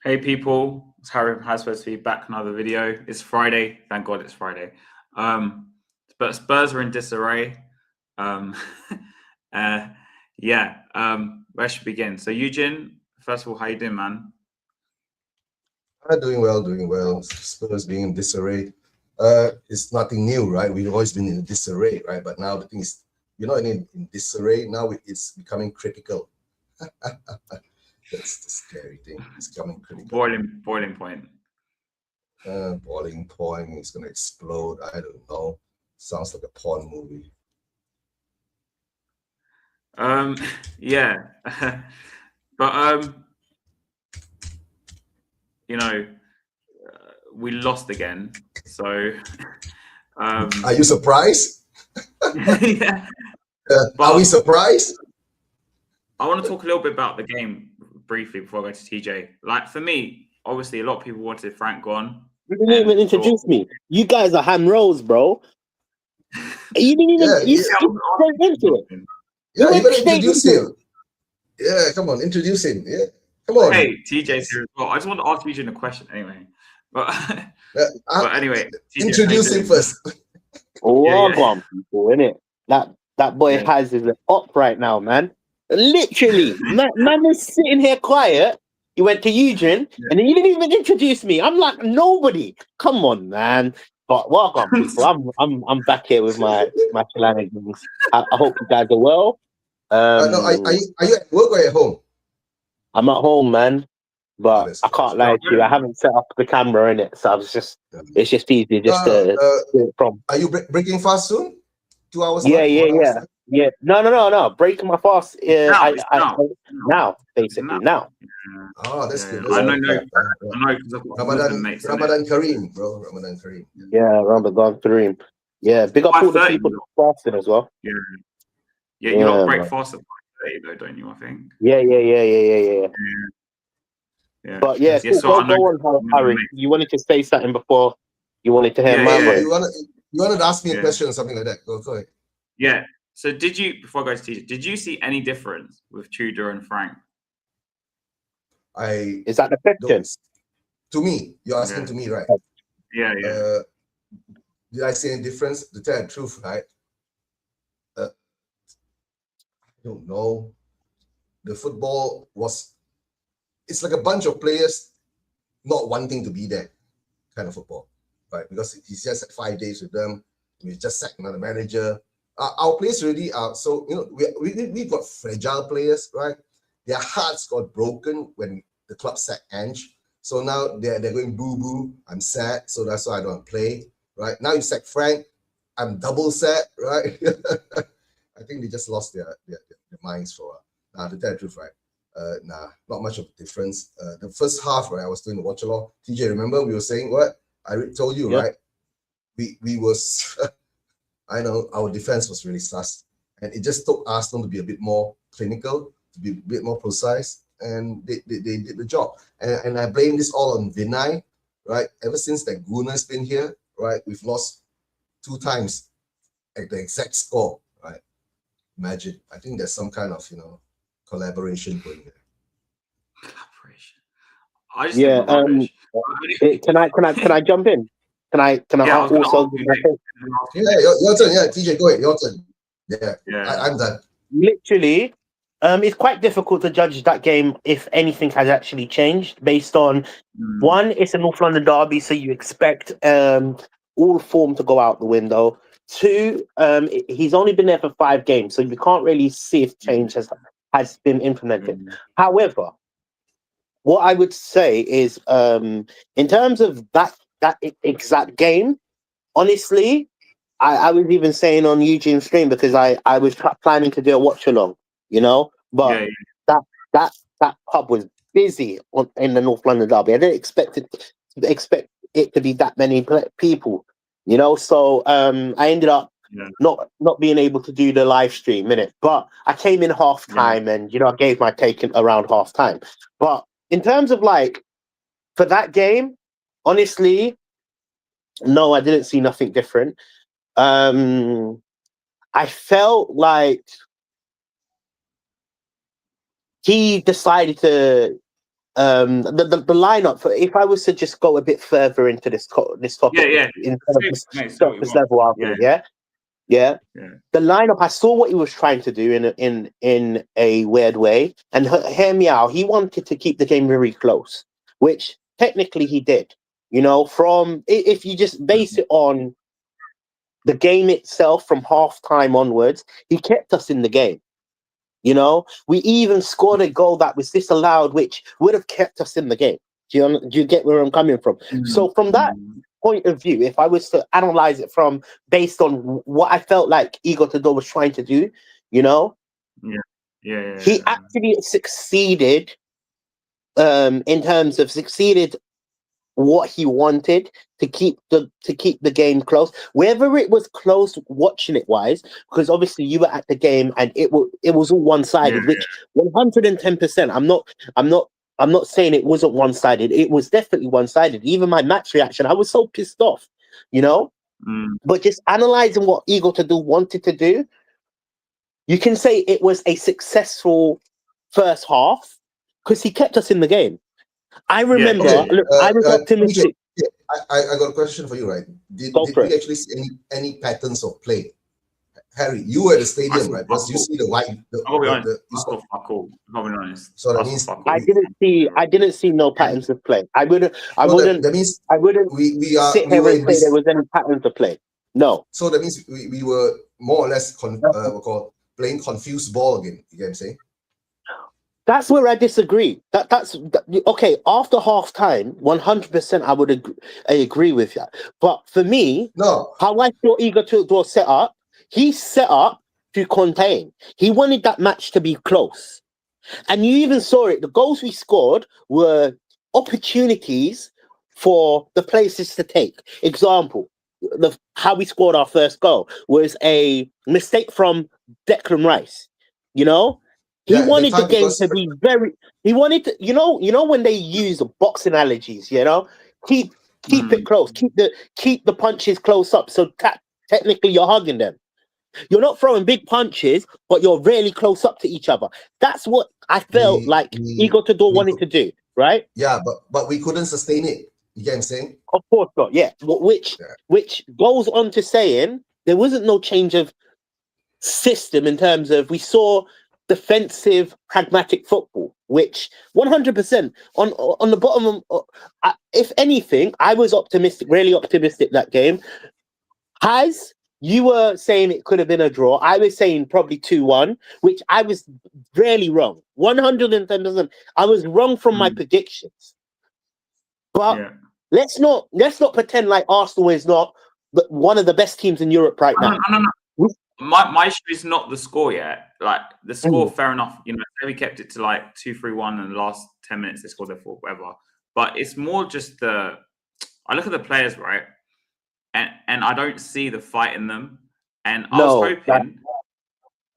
Hey people, it's Harry from HazSpur to be back another video. It's Friday, thank God it's Friday. But Spurs are in disarray. Um, where should we begin? So Eugene, first of all, how you doing, man? Doing well. Spurs being in disarray. It's nothing new, right? We've always been in disarray, right? But now the thing is, we're not in disarray. Now it's becoming critical. That's the scary thing. It's becoming critical. Boiling point. Boiling point. It's gonna explode. I don't know. Sounds like a porn movie. Yeah, but we lost again. So, are you surprised? Yeah. Are we surprised? I want to talk a little bit about the game briefly before I go to TJ. Like for me, obviously, a lot of people wanted Frank gone. You didn't even introduce me. You guys are ham rolls, bro. You didn't even. Went into it. Yeah, you better introduce him. Yeah, come on, introduce him. Yeah, come on. Hey, TJ's here as well. I just want to ask you a question anyway. But anyway, TJ, introduce him first. People, innit? That boy has his up right now, man. Literally, man is sitting here quiet. He went to Eugene, and then you didn't even introduce me. I'm like nobody. Come on, man. But welcome, people. I'm back here with my shenanigans. I hope you guys are well. No, are you at work or at home? I'm at home, man. But I can't lie to you. I haven't set up the camera in it, so it's just easy just to do it from. Are you breaking fast soon? 2 hours? Yeah. No. Breaking my fast. Now, basically now. Oh, that's good. I know. Ramadan Kareem, bro. Ramadan Kareem. Yeah, Ramadan Kareem. Yeah, big up all the people fasting as well. Yeah. You don't break fast at 5:30 though, don't you? I think. Yeah. But yeah, go on, Harry. You wanted to say something before you wanted to hear my voice. You wanted to ask me a question or something like that. Go ahead. Yeah. So before I go to teacher, did you see any difference with Tudor and Frank? Is that the question? To me, you're asking to me, right? Yeah. Did I see any difference? To tell the truth, right? I don't know. The football it's like a bunch of players not wanting to be there, kind of football, right? Because he's just had 5 days with them. We just sacked another manager. Our players really are so, we've got fragile players, right? Their hearts got broken when the club sacked Ange. So now they're going boo-boo. I'm sad, so that's why I don't play, right? Now you sack Frank. I'm double sad, right? I think they just lost their minds for to tell the truth, right? Not much of a difference. The first half, right, I was doing the watch along. TJ, remember we were saying what? I told you, right? We was, I know our defense was really sus. And it just took Arsenal to be a bit more clinical, to be a bit more precise. And they did the job. And I blame this all on Vinay, right? Ever since that Guna's been here, right, we've lost 2 times at the exact score, right? Imagine. I think there's some kind of, collaboration going there. Collaboration. Can I jump in? Can I also? Your turn. Yeah, TJ, go ahead. Your turn. Yeah. I'm done. Literally, it's quite difficult to judge that game if anything has actually changed based on one, it's a North London derby, so you expect all form to go out the window. 2, he's only been there for 5 games, so you can't really see if change has been implemented. However, what I would say is, in terms of that exact game, honestly, I was even saying on Eugene's stream because I was planning to do a watch along, but that pub was busy in the North London derby. I didn't expect it to be that many people, So I ended up not being able to do the live stream innit? But I came in half time and I gave my take around half time. But in terms of for that game, honestly, no, I didn't see nothing different. I felt like he decided to the lineup. If I was to just go a bit further into this topic, instead of Mate, just say what you surface want. level argument, yeah. The lineup. I saw what he was trying to do in a weird way, and hear me out. He wanted to keep the game very close, which technically he did. You know, from if you just base it on the game itself, from halftime onwards, he kept us in the game. You know, we even scored a goal that was disallowed, which would have kept us in the game. Do you get where I'm coming from? So from that point of view, if I was to analyze it from based on what I felt like Igor Tudor was trying to do, you know, he actually succeeded. In terms of succeeded what he wanted to keep the game close, whether it was close watching it wise, because obviously you were at the game and it was all one-sided, which 110%. I'm not saying it wasn't one-sided. It was definitely one-sided. Even my match reaction, I was so pissed off, you know. But just analyzing what Igor Tudor wanted to do, you can say it was a successful first half because he kept us in the game. I remember, look, I was optimistic. I got a question for you, right? Did we actually see any patterns of play? Harry, you were at the stadium, right? Because you see the white. I'll be honest. Fuck all. I'll be honest. So that means I didn't see no patterns of play. I wouldn't. That means we sit here and say there was any patterns of play. No. So that means we were more or less playing confused ball again. You get what I'm saying? That's where I disagree. That's okay. After half time, 100%, I agree with that. But for me, how I saw Igor Tudor set up, he set up to contain. He wanted that match to be close, and you even saw it. The goals we scored were opportunities for the places to take. Example: how we scored our first goal was a mistake from Declan Rice. You know. He wanted the game to be very. He wanted to, you know, when they use box analogies, you know, keep it close, keep the punches close up. So technically, you're hugging them. You're not throwing big punches, but you're really close up to each other. That's what I felt like Igor Tudor wanted to do, right? Yeah, but we couldn't sustain it. You get what I'm saying? Of course not. Yeah, which goes on to saying there wasn't no change of system in terms of we saw defensive, pragmatic football, which 100% on the bottom of, if anything, I was optimistic, really optimistic that game. You were saying it could have been a draw. I was saying probably 2-1, which I was really wrong. 110%. I was wrong from my predictions. But let's not pretend like Arsenal is not one of the best teams in Europe right now. No. My issue is not the score yet. Like the score, fair enough. You know, we kept it to like 2-3-1, and the last 10 minutes they scored their fourth, whatever. But it's more just I look at the players, right, and I don't see the fight in them. And I was hoping,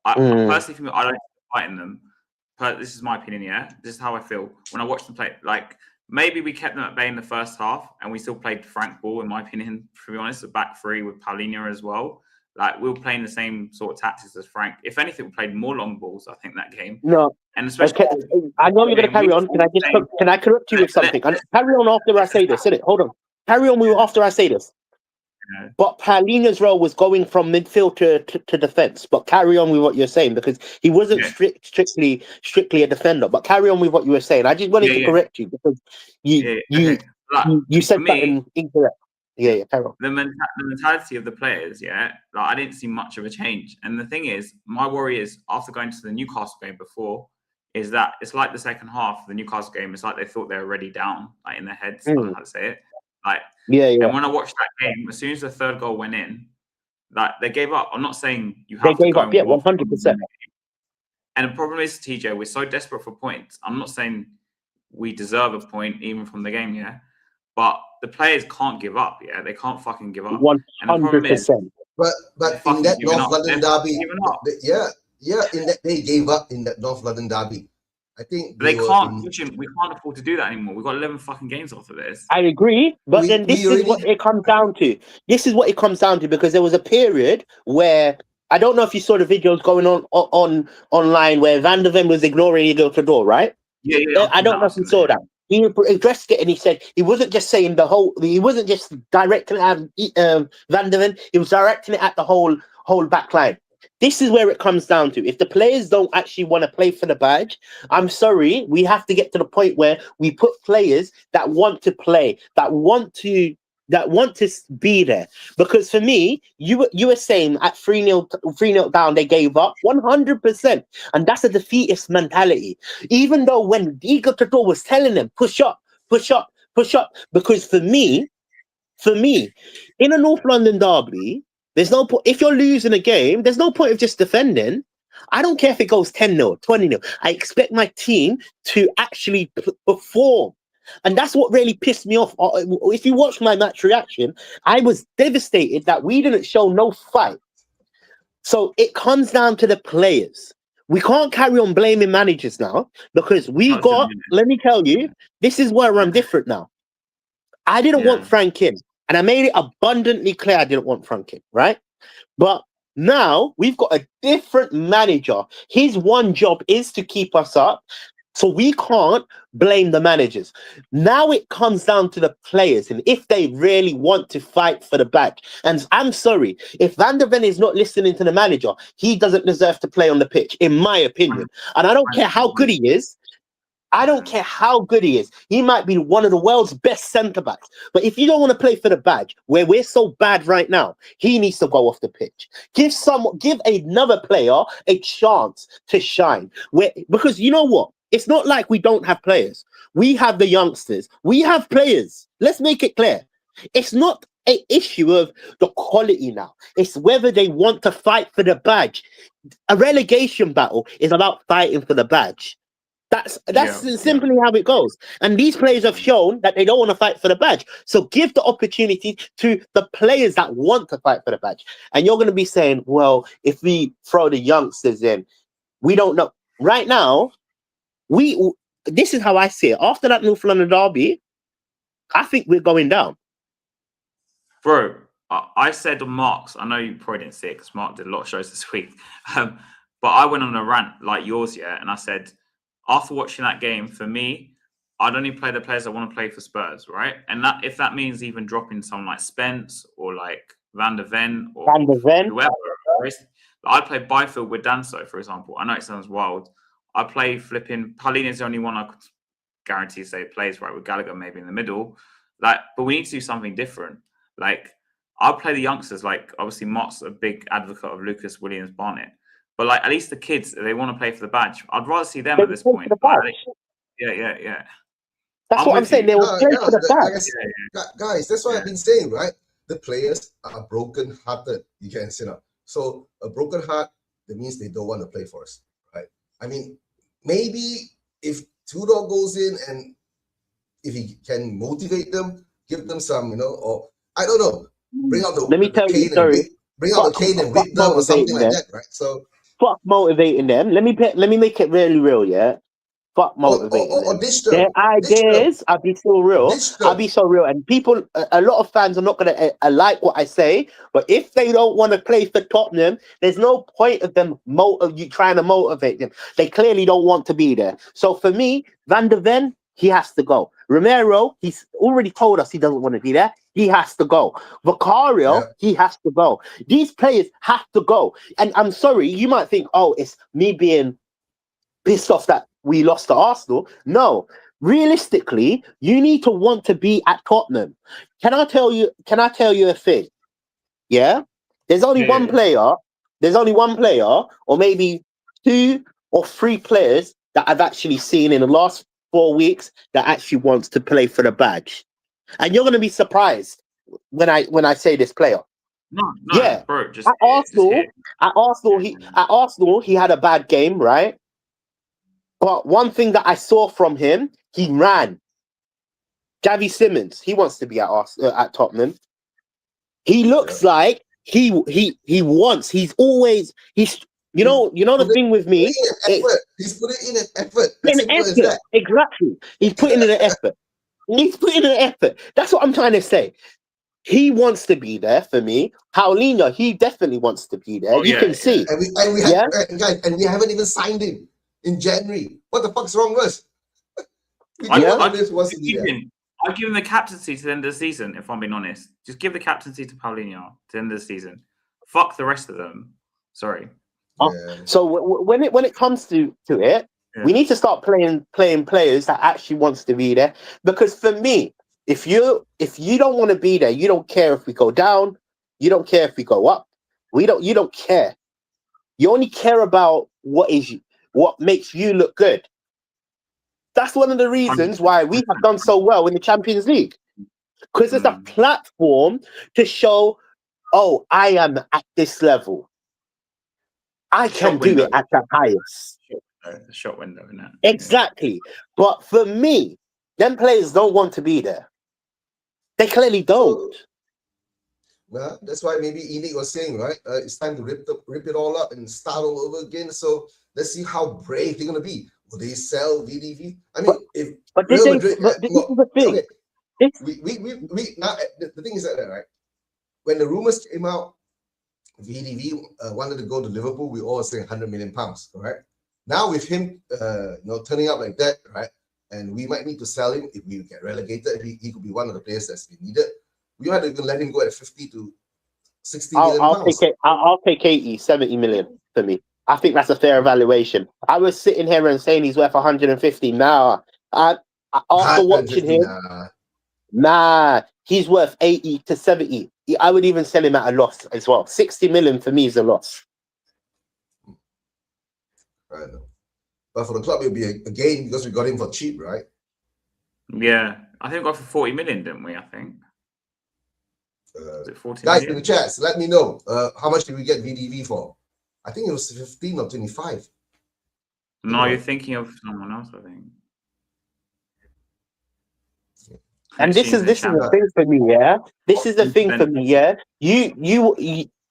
personally, for me, I don't see the fight in them. But this is my opinion. Yeah, this is how I feel when I watch them play. Like maybe we kept them at bay in the first half, and we still played Frank ball. In my opinion, to be honest, the back three with Paulinho as well. Like we were playing the same sort of tactics as Frank. If anything, we played more long balls. I think that game. No, and especially. I know you're going to carry on. Can I correct you with something? Carry on after I say this. Hold on. Carry on after I say this. Yeah. But Paulinho's role was going from midfield to defense. But carry on with what you're saying because he wasn't strictly a defender. But carry on with what you were saying. I just wanted to correct you because you said something incorrect. Yeah, Carol. The mentality of the players, like I didn't see much of a change. And the thing is, my worry is after going to the Newcastle game before, is that it's like the second half of the Newcastle game. It's like they thought they were already down, like in their heads. I don't know how to say it. Like And when I watched that game, as soon as the third goal went in, like they gave up. I'm not saying you have to go up. 100%. And the problem is, TJ, we're so desperate for points. I'm not saying we deserve a point even from the game, but the players can't give up, they can't fucking give up. 100%. But in that North London derby, in that they gave up in that North London derby. I think they can't. We can't afford to do that anymore. We've got 11 fucking games after this. I agree, but then this is what it comes down to. This is what it comes down to because there was a period where I don't know if you saw the videos going on online where Van der Ven was ignoring Igor Tudor, right? Yeah. I don't know if you saw that. he addressed it and he said he wasn't just saying he wasn't just directing it at Van der Ven, he was directing it at the whole back line. This is where it comes down to. If the players don't actually want to play for the badge, I'm sorry, we have to get to the point where we put players that want to play, that want to be there. Because for me, you were saying at 3-0 down, they gave up 100%. And that's a defeatist mentality. Even though when Igor Tudor was telling them, push up, push up, push up. Because for me, in a North London derby, there's no point. If you're losing a game, there's no point of just defending. I don't care if it goes 10-0, 20-0. I expect my team to actually perform. And that's what really pissed me off. If you watch my match reaction, I was devastated that we didn't show no fight. So it comes down to the players. We can't carry on blaming managers now because let me tell you, this is where I'm different now. I didn't want Frank in. And I made it abundantly clear I didn't want Frank in, right? But now we've got a different manager. His one job is to keep us up. So we can't blame the managers. Now it comes down to the players and if they really want to fight for the badge. And I'm sorry, if Van der Ven is not listening to the manager, he doesn't deserve to play on the pitch, in my opinion. And I don't care how good he is. I don't care how good he is. He might be one of the world's best centre-backs. But if you don't want to play for the badge, where we're so bad right now, he needs to go off the pitch. Give another player a chance to shine. Because you know what? It's not like we don't have players. We have the youngsters. We have players. Let's make it clear. It's not an issue of the quality now. It's whether they want to fight for the badge. A relegation battle is about fighting for the badge. That's simply how it goes. And these players have shown that they don't want to fight for the badge. So give the opportunity to the players that want to fight for the badge. And you're going to be saying, well, if we throw the youngsters in, we don't know. Right now, this is how I see it. After that North London derby, I think we're going down. Bro, I said on Mark's, I know you probably didn't see it because Mark did a lot of shows this week. But I went on a rant like yours, and I said, after watching that game, for me, I'd only play the players I want to play for Spurs, right? And that if that means even dropping someone like Spence or like Van der Ven or whoever, I'd play Byfield with Danso, for example. I know it sounds wild. I play flipping Paulina's the only one I could guarantee say plays right with Gallagher maybe in the middle. But we need to do something different. I'll play the youngsters. Obviously Mott's a big advocate of Lucas Williams Barnett. But at least the kids, they want to play for the badge. I'd rather see them at this point. Yeah. That's what I'm saying. They will play for the badge. Guys, that's what I've been saying, right? The players are broken-hearted. You can say that. So a broken heart, that means they don't want to play for us, right? I mean, maybe if Tudor goes in and if he can motivate them, give them some, or I don't know, bring out the Let me tell you, sorry. Bring out the cane and whip them or something like that, right? So fuck motivating them. Let me make it really real, yeah. Fuck motivating them. Their ideas, I'll be so real. I'll be so real. And people, a lot of fans are not gonna like what I say. But if they don't want to play for Tottenham, there's no point of them trying to motivate them. They clearly don't want to be there. So for me, Van der Ven, he has to go. Romero, he's already told us he doesn't want to be there. He has to go. Vicario, he has to go. These players have to go. And I'm sorry, you might think, oh, it's me being pissed off that we lost to Arsenal. No. Realistically, you need to want to be at Tottenham. Can I tell you a thing? Yeah? There's only one player, or maybe 2 or 3 players that I've actually seen in the last 4 weeks that actually wants to play for the badge. And you're going to be surprised when I say this player. No, yeah. Bro, at Arsenal, he had a bad game, right? But one thing that I saw from him, he ran. Javi Simmons, he wants to be at Tottenham. He looks like he's you know the thing with me. He's putting in an effort. Exactly. He's putting in an effort. That's what I'm trying to say. He wants to be there for me. Paulinho, he definitely wants to be there. You can see. And we haven't even signed him in January. What the fuck's wrong with us? We I'd, don't Yeah. want I'd, the players who wants to be there. I'd give him the captaincy to the end of the season, if I'm being honest. Just give the captaincy to Paulinho to the end of the season. Fuck the rest of them. Sorry. Yeah. So when it comes to it, we need to start playing players that actually wants to be there. Because for me, if you don't want to be there, you don't care if we go down, you don't care if we go up. You don't care. You only care about what makes you look good. That's one of the reasons why we have done so well in the Champions League. Because it's a platform to show, oh, I am at this level. I can do it at the highest. The shot window, isn't it? Exactly. Yeah. But for me, them players don't want to be there. They clearly don't. Well, that's why maybe Enoch was saying, right? It's time to rip it all up and start all over again. So let's see how brave they're going to be. Will they sell VDV? I mean, but this is the thing. Okay, we now the thing is that, right? When the rumors came out, VDV wanted to go to Liverpool. We all saying £100 million, correct? Now with him, turning up like that, right? And we might need to sell him if we get relegated. He could be one of the players that's been needed. We had to even let him go at 50 to 60 million pounds. I'll take 80, 70 million for me. I think that's a fair evaluation. I was sitting here and saying he's worth 150. Now, after watching him, he's worth 80 to 70. I would even sell him at a loss as well. 60 million for me is a loss. I know. But for the club, it'll be a gain because we got him for cheap, right? Yeah. I think we got for 40 million, didn't we? I think. Guys in the chats, let me know how much did we get VDV for? I think it was 15 or 25. No, you're thinking of someone else, I think. And this is the thing for me, yeah. This is the thing for me, yeah.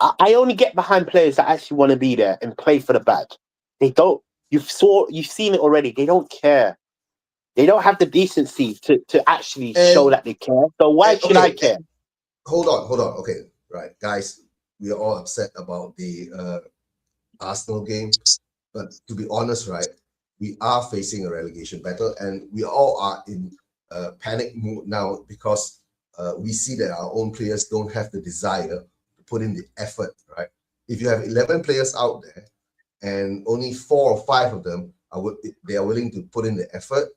I only get behind players that actually want to be there and play for the badge. They don't. You've seen it already. They don't care. They don't have the decency to actually show that they care. So why should I care? Hold on. Okay, right, guys. We are all upset about the Arsenal game, but to be honest, right, we are facing a relegation battle, and we all are in panic mood now because we see that our own players don't have the desire to put in the effort, right? If you have 11 players out there and only 4 or 5 of them are willing to put in the effort,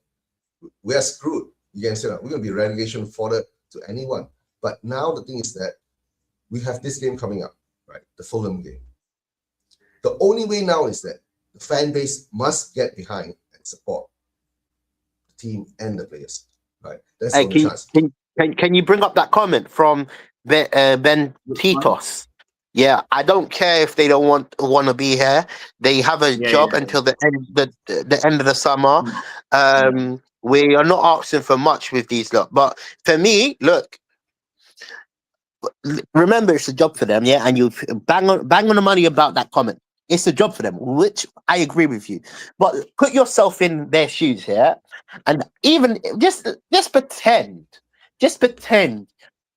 we are screwed. You can say that we're going to be relegation fodder to anyone. But now the thing is that we have this game coming up, right? The Fulham game. The only way now is that the fan base must get behind and support the team and the players, right? That's the only chance. Can you bring up that comment from Ben Titos? Yeah, I don't care if they don't want to be here. They have a job until the end of the summer. We are not asking for much with these lot. But for me, look, remember it's a job for them, yeah. And you bang on the money about that comment. It's a job for them, which I agree with you. But put yourself in their shoes here, and even just pretend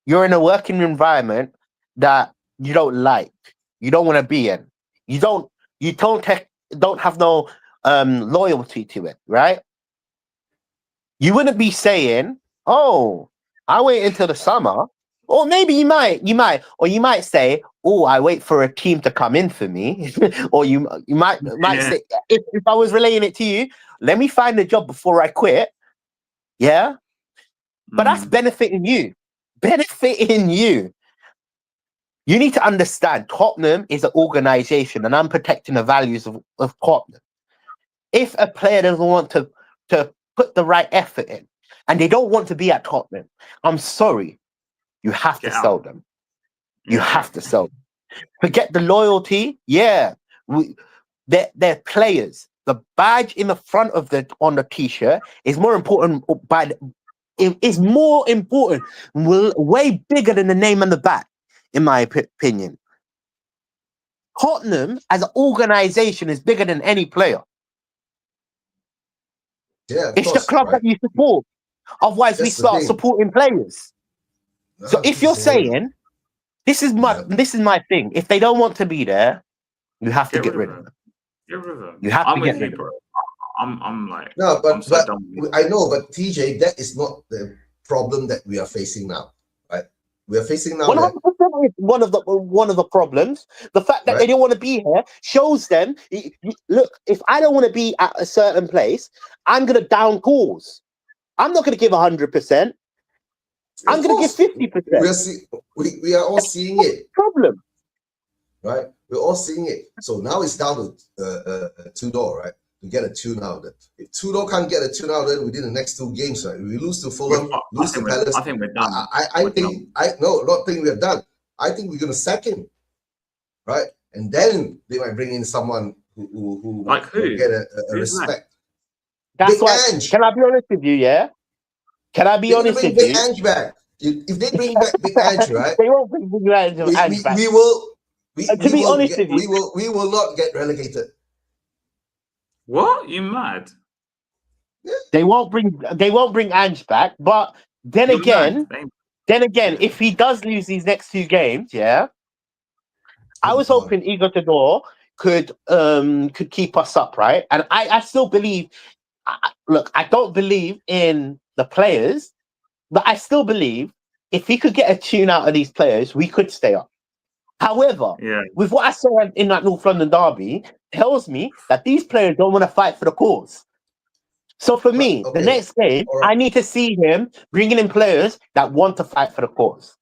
you're in a working environment that you don't like, you don't want to be in, you don't have no loyalty to it, right? You wouldn't be saying, "Oh, I wait until the summer," or maybe you might say, "Oh, I wait for a team to come in for me," or you might say, if I was relaying it to you, let me find a job before I quit, yeah. But that's benefiting you. You need to understand Tottenham is an organization, and I'm protecting the values of Tottenham. If a player doesn't want to put the right effort in, and they don't want to be at Tottenham, I'm sorry, you have to sell them. You have to sell them. Forget the loyalty. Yeah, they're players. The badge in the front of on the t-shirt is more important. Is more important, way bigger than the name on the back, in my opinion. Tottenham as an organization is bigger than any player. Yeah, it's the club that you support. Otherwise, we start supporting players. So if you're saying this is my thing, if they don't want to be there, you have to get rid of them. Get rid of them. You have to get rid of them. I'm like, No, I'm but so done with it. I know, but TJ, that is not the problem that we are facing now, right? We are facing now 100% that, is one of the problems. The fact that they right? didn't want to be here shows them. Look, if I don't want to be at a certain place, I'm gonna down tools. I'm not gonna give 100%. I'm Of gonna give course, 50%. we are all seeing it, Problem. right? We're all seeing it. So now it's down to Tudor, right? To get a tune out of it. If Tudor can't get a tune out of it within the next 2 games, right? If we lose to Fulham, lose to Palace. I think we're done. I think not think we're done. I think we're gonna sack him, right? And then they might bring in someone who Like who? will get a Who's that? respect. That's Big why. Ange. Can I be honest with you? Yeah. Can I be They're gonna honest bring with Big you? Ange back. If they bring back Big Ange, right? They won't bring Big Ange back. We will. To be honest with you, We will not get relegated. What? You mad? they won't bring Ange back. But then You're again, mad. if he does lose these next 2 games, yeah, I was God. hoping Igor Tudor could keep us up, right? And I still believe. Look, I don't believe in the players, but I still believe if he could get a tune out of these players, we could stay up. However, Yeah. with what I saw in that North London derby, tells me that these players don't want to fight for the cause. So for me, okay. the next game, Right. I need to see him bringing in players that want to fight for the cause.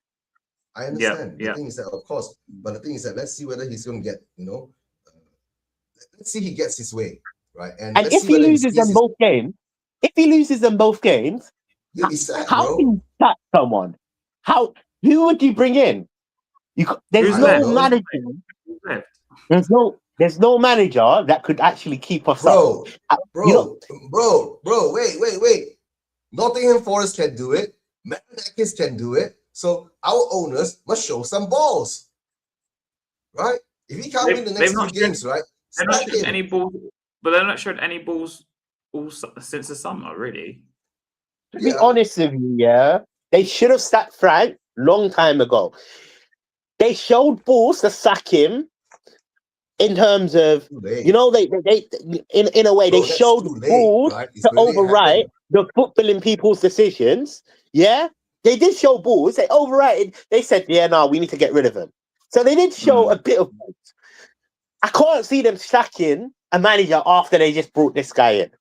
I understand. Yeah. The thing is that, of course, but the thing is that let's see whether he's going to get, let's see he gets his way, right? And let's if see he whether loses them both games, he'll be sad, how bro. can you sack someone? Who would you bring in? There's Who's no left? manager. Who's left? There's no manager that could actually keep us Bro, up. bro, wait. Nottingham Forest can do it. Manakis can do it. So our owners must show some balls, right? If he can't win the next 2 games, right? They're not showing any balls, but they're not showing any balls all since the summer, really. To be honest with you, yeah, they should have sacked Frank long time ago. They showed balls to sack him in terms of, they in a way, they showed balls to override the footballing people's decisions. Yeah, they did show balls. They overrided. They said, yeah, no, we need to get rid of him. So they did show a bit of balls. I can't see them sacking a manager after they just brought this guy in.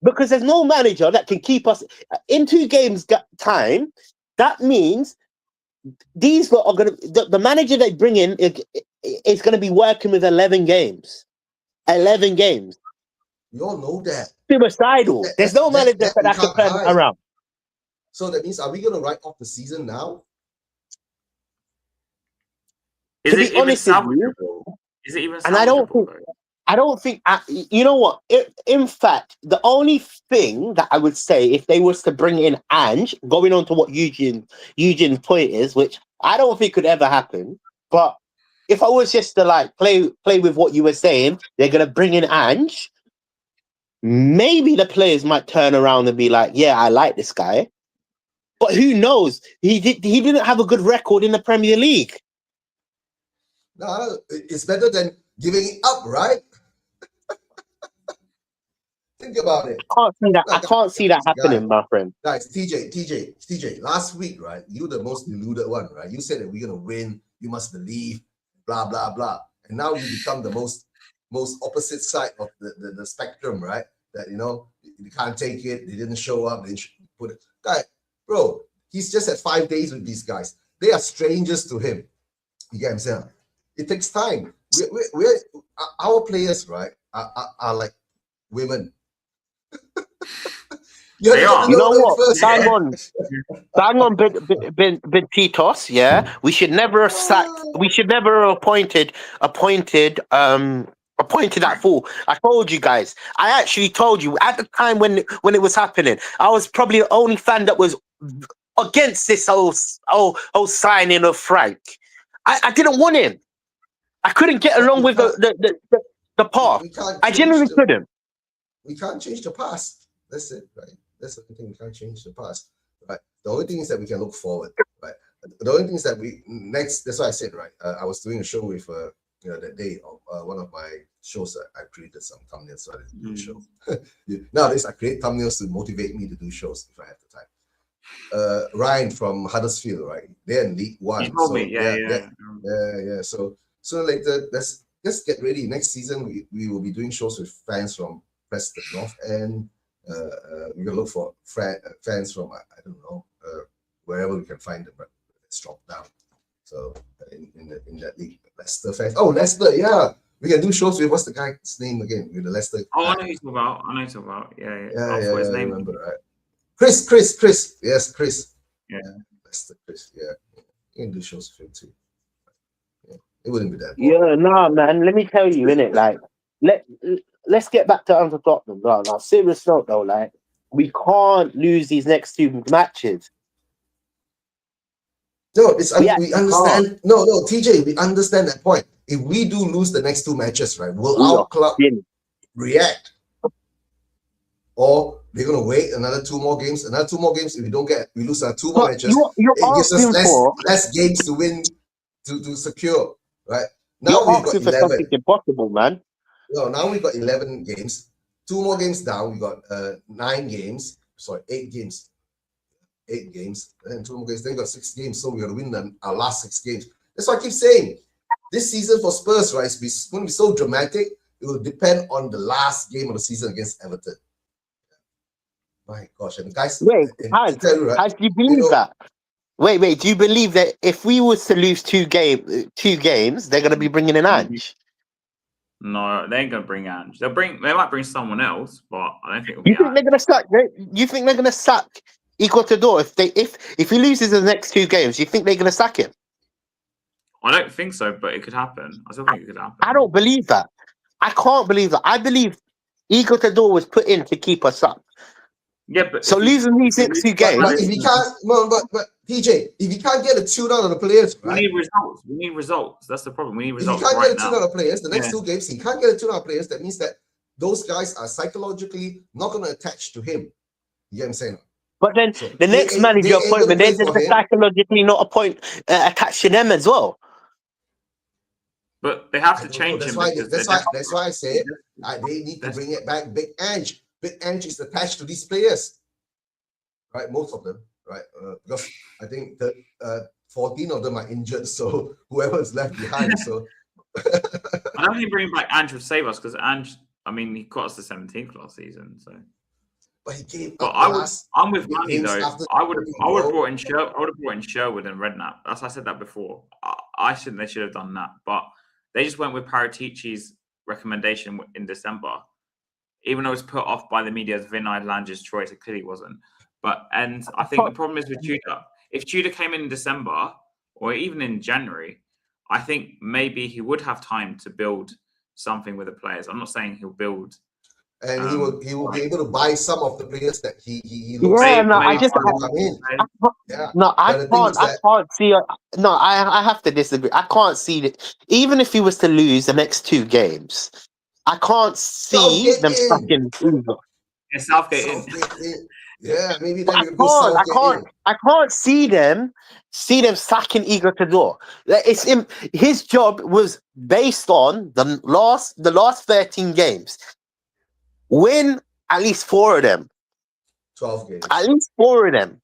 Because there's no manager that can keep us in 2 games time. That means these lot are going to, the manager they bring in is going to be working with 11 games. 11 games. We all know that. Suicidal. There's no manager that can turn it around. So that means, are we going to write off the season now? Is it even salvageable? Is it even salvageable? And I don't think, you know what? In fact, the only thing that I would say, if they was to bring in Ange, going on to what Eugene's point is, which I don't think could ever happen, but if I was just to play with what you were saying, they're gonna bring in Ange, maybe the players might turn around and be like, yeah, I like this guy. But who knows? He didn't have a good record in the Premier League. No, it's better than giving it up, right? Think about it. I can't see that happening, my friend. Guys, TJ, last week, right? You the most deluded one, right? You said that we're gonna win, you must believe, blah, blah, blah. And now you become the most opposite side of the spectrum, right? That you can't take it, they didn't show up, they put it. Guy, bro, he's just at 5 days with these guys. They are strangers to him. You get what I'm saying? It takes time. We're our players, right, are like women. You know what? Hang on, bit Titos. Yeah, we should never have sacked. We should never have appointed that fool. I told you guys. I actually told you at the time when it was happening. I was probably the only fan that was against this whole signing of Frank. I didn't want him. I couldn't get along with the path. I genuinely couldn't. We can't change the past. That's it, right? That's the thing. We can't change the past, right? The only thing is that we can look forward, right? The only thing is that that's why I said, right? I was doing a show with, that day of one of my shows that I created some thumbnails so I didn't do a show. Nowadays, I create thumbnails to motivate me to do shows if I have the time. Ryan from Huddersfield, right? They're in League One. You told so me, yeah. So sooner or later, let's get ready. Next season, we will be doing shows with fans from Preston North End. We're gonna look for fans from I don't know wherever we can find them, but let's drop down. So in that league, Leicester fans. Oh, Leicester, yeah. We can do shows with what's the guy's name again? With the Leicester. Oh, I know who you're talking about. Yeah. Yeah, his name. I remember, right? Chris. Yes, Chris. Yeah. Leicester, Chris. Yeah. You can do shows with him too. Yeah. It wouldn't be that boring. Yeah, nah, man. Let me tell you, innit? Like, let's get back to under Tottenham. Bro. Now, serious note though, like, we can't lose these next 2 matches. No, we understand. No, TJ, we understand that point. If we do lose the next 2 matches, right, will our club react? Or they're gonna wait another 2 more games? Another 2 more games. If we lose our 2 more matches. It gives us less games to win to secure, right? Now you're we've got asking for 11. something impossible, man. No, now we've got 11 games. 2 more games down. We got 9 games. Sorry, 8 games. 8 games. And 2 more games. Then we got 6 games. So we got to win our last 6 games. That's what I keep saying. This season for Spurs, right, is going to be so dramatic. It will depend on the last game of the season against Everton. My gosh, and guys, wait, Haz, do you believe that? Wait, do you believe that if we was to lose 2 games, they're going to be bringing in Ange? No, they ain't gonna bring Ange. They might bring someone else, but I don't think it'll You be think Ange. they're gonna sack? You think they're gonna sack Igor Tudor if he loses the next 2 games? You think they're gonna sack him? I don't think so, but it could happen. I still think it could happen. I don't believe that. I can't believe that. I believe Igor Tudor was put in to keep us up. Yeah, but so losing these next 2 games. But if you can't, but PJ, if you can't get a tune out of the players, right? We need results. That's the problem. We need results. If you can't right get a tune out of players, the next 2 games, he can't get a tune out of players. That means that those guys are psychologically not going to attach to him. You get what I'm saying? But then the next manager appointment, they're just psychologically not attached to them as well. But they have to change him. That's why I say they need to bring it back. Big Ange. Big Ange is attached to these players, right? Most of them, right? Because I think that 14 of them are injured, so whoever is left behind. So I don't think bringing back Ange would save us because Ange, I mean, he got us to 17th last season. So, but he gave. But I'm with Manny though. I would have brought in Sherwood and Redknapp. That's why I said that before. I think they should have done that, but they just went with Paratici's recommendation in December. Even though it was put off by the media as Vinay Lange's choice, it clearly wasn't. And I think the problem is with Tudor. If Tudor came in December or even in January, I think maybe he would have time to build something with the players. I'm not saying he'll build. And he will be able to buy some of the players that he looks I have to disagree. I can't see that. Even if he was to lose the next 2 games, I can't see them sucking Uber. Yeah, Southgate in. Yeah, maybe then I can't see them sacking Igor Tudor. His job was based on the last 13 games. Win at least 4 of them. 12 games. At least 4 of them.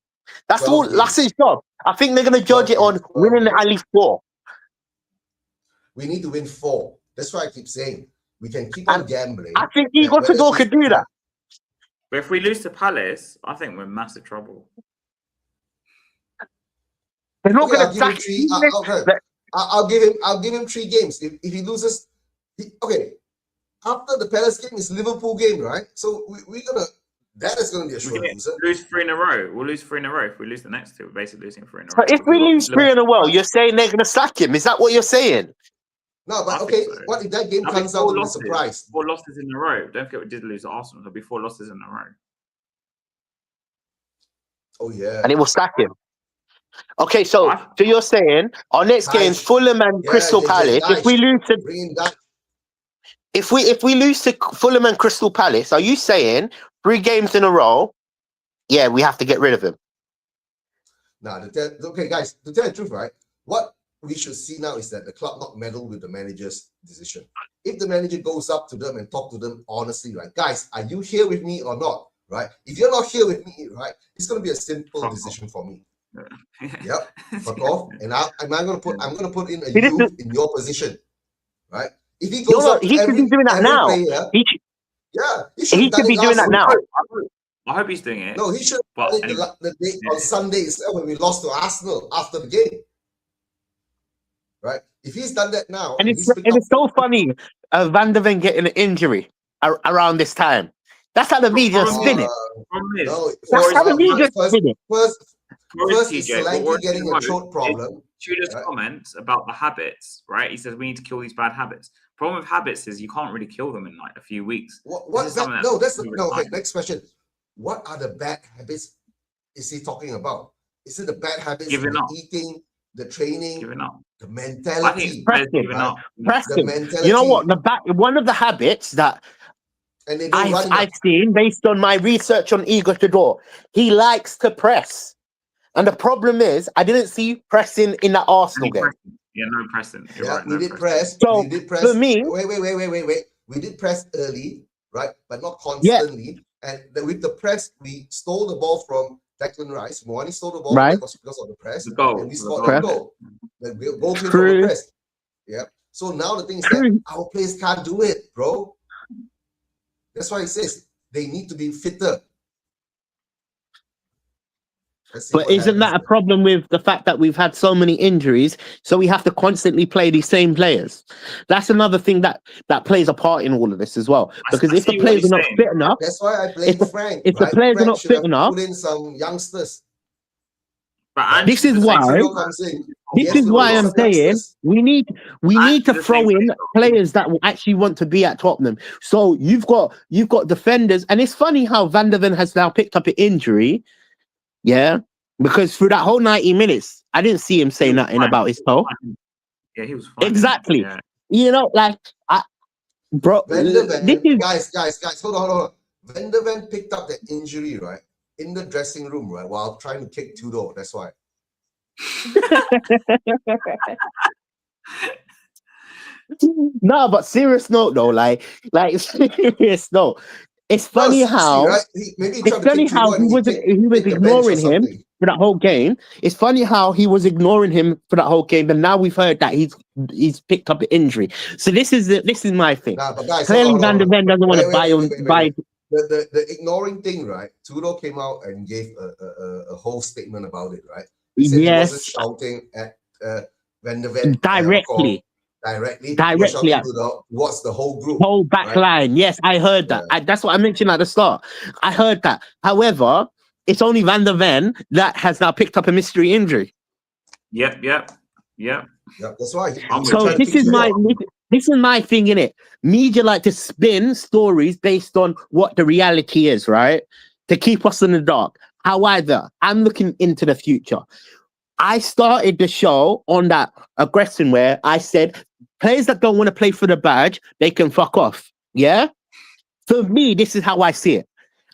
That's all. Games. That's his job. I think they're going to judge it on winning at least 4. We need to win 4. That's why I keep saying we can keep on gambling. I think Igor Tudor could do that. But if we lose to Palace, I think we're in massive trouble. They're not going to sack him. I'll give him 3 games. If he loses, after the Palace game is Liverpool game, right? So that is gonna be a sure loser. Lose 3 in a row. We'll lose 3 in a row. If we lose the next 2, we're basically losing 3 in a row. But if we lose 3 in a row, you're saying they're gonna sack him. Is that what you're saying? No, but what if that game comes out to be a surprise? 4 losses in a row. Don't forget we did lose to Arsenal. There'll be 4 losses in a row. Oh yeah. And it will sack him. Okay, so you're saying our next game, Fulham and Crystal Palace. If we lose to If we lose to Fulham and Crystal Palace, are you saying 3 games in a row? Yeah, we have to get rid of him. Okay, guys, to tell the truth, right? What we should see now is that the club not meddle with the manager's decision. If the manager goes up to them and talk to them honestly, right, guys, are you here with me or not? Right? If you're not here with me, right, it's going to be a simple decision for me. Yep, fuck off. And I'm going to put in a you in your position, right? If he goes up to he should be doing that now. Player, he should be doing that now. I hope he's doing it. No, he should have done it the day on Sunday itself when we lost to Arsenal after the game. Right? If he's done that now, and it's so funny, Van der Ven getting an injury around this time. That's how the media spin it. That's how the media spin it. First is Solanke getting a throat problem. Tudor's comments about the habits, right? He says we need to kill these bad habits. Problem with habits is you can't really kill them in like a few weeks. Next question. What are the bad habits is he talking about? Is it the bad habits of eating, the training, the mentality? I think Preston. The mentality. You know what? One of the habits that I've seen based on my research on Igor Tudor, he likes to press. And the problem is, I didn't see pressing in that Arsenal game. Yeah, no pressing. We did press. So we did press. For me, wait. We did press early, right? But not constantly. Yeah. And with the press, we stole the ball from Declan Rice. Moani stole the ball because of the press. The goal. And we scored the goal. The goal came from the press. Yeah. So now the thing is that our players can't do it, bro. That's why he says they need to be fitter. But isn't that a problem with the fact that we've had so many injuries? So we have to constantly play these same players. That's another thing that plays a part in all of this as well. Because if the players are not fit enough, that's why I blame Frank. If the players are not fit enough, put in some youngsters. But this is why I'm saying we need to throw in players that will actually want to be at Tottenham. So you've got defenders, and it's funny how Van der Ven has now picked up an injury. Yeah, because through that whole 90 minutes, I didn't see him say nothing about his toe. Yeah, he was fine. Exactly. Yeah. You know, like, bro, guys, hold on. Van der Ven picked up the injury, right, in the dressing room, right, while trying to kick Tudor. That's why. No, but serious note though, like serious note. It's funny how he was ignoring him for that whole game. It's funny how he was ignoring him for that whole game, and now we've heard that he's picked up an injury. So this is my thing. But guys, clearly Van der Ven doesn't want to buy. The ignoring thing, right? Tudor came out and gave a whole statement about it, right? He said he wasn't shouting at Van der Ven directly. What's the whole group? Whole back line. Yes, I heard that. That's what I mentioned at the start. I heard that. However, it's only Van der Ven that has now picked up a mystery injury. Yep. That's why. So this is my thing in it. Media like to spin stories based on what the reality is, right? To keep us in the dark. However, I'm looking into the future. I started the show on that aggression where I said players that don't want to play for the badge, they can fuck off. Yeah? For me, this is how I see it.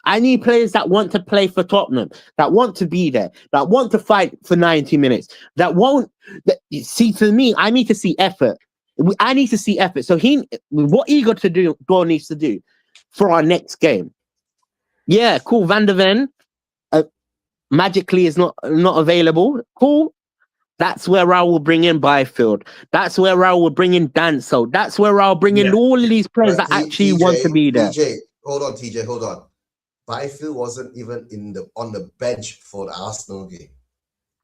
I need players that want to play for Tottenham, that want to be there, that want to fight for 90 minutes, see, to me, I need to see effort. I need to see effort. So what Igor needs to do for our next game. Yeah, cool. Van der Ven magically is not available. Cool. That's where I will bring in Byfield. That's where I will bring in Danso. That's where I'll bring in all of these players that actually want to be there. TJ, hold on. Byfield wasn't even on the bench for the Arsenal game.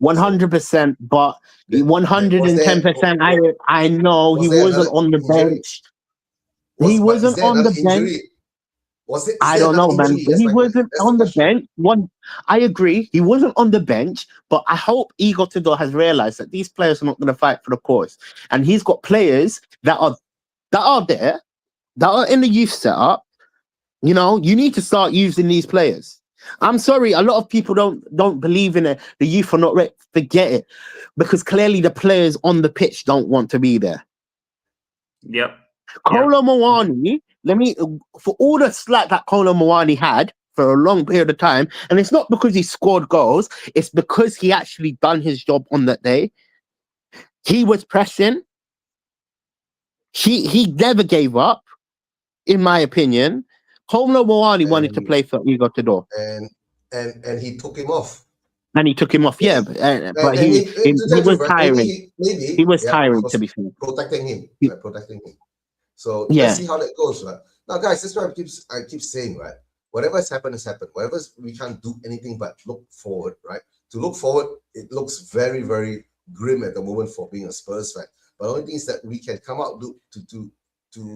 100%, but 110%. I know he wasn't on the bench. He wasn't on the bench. I don't know, man. He wasn't on the bench. I agree. He wasn't on the bench, but I hope Igor Tudor has realized that these players are not going to fight for the cause. And he's got players that are there, that are in the youth setup. You know, you need to start using these players. I'm sorry, a lot of people don't believe in it. The youth are not ready. Forget it. Because clearly the players on the pitch don't want to be there. Yep. Kolo Muani, for all the slack that Kolo Muani had for a long period of time, and it's not because he scored goals, it's because he actually done his job on that day. He was pressing. He never gave up, in my opinion. Homelo Moani wanted to play for Igor Tudor. And he took him off. And he took him off, yeah. But And he was tiring. Maybe He was tiring, because to be fair. protecting him. Protecting him. So Yeah. let's see how that goes, right? Now, guys, that's why I keep saying, right? Whatever has happened has happened. Whatever we can't do anything but look forward, right? To look forward, it looks very, very grim at the moment for being a Spurs fan. But the only thing is that we can come out to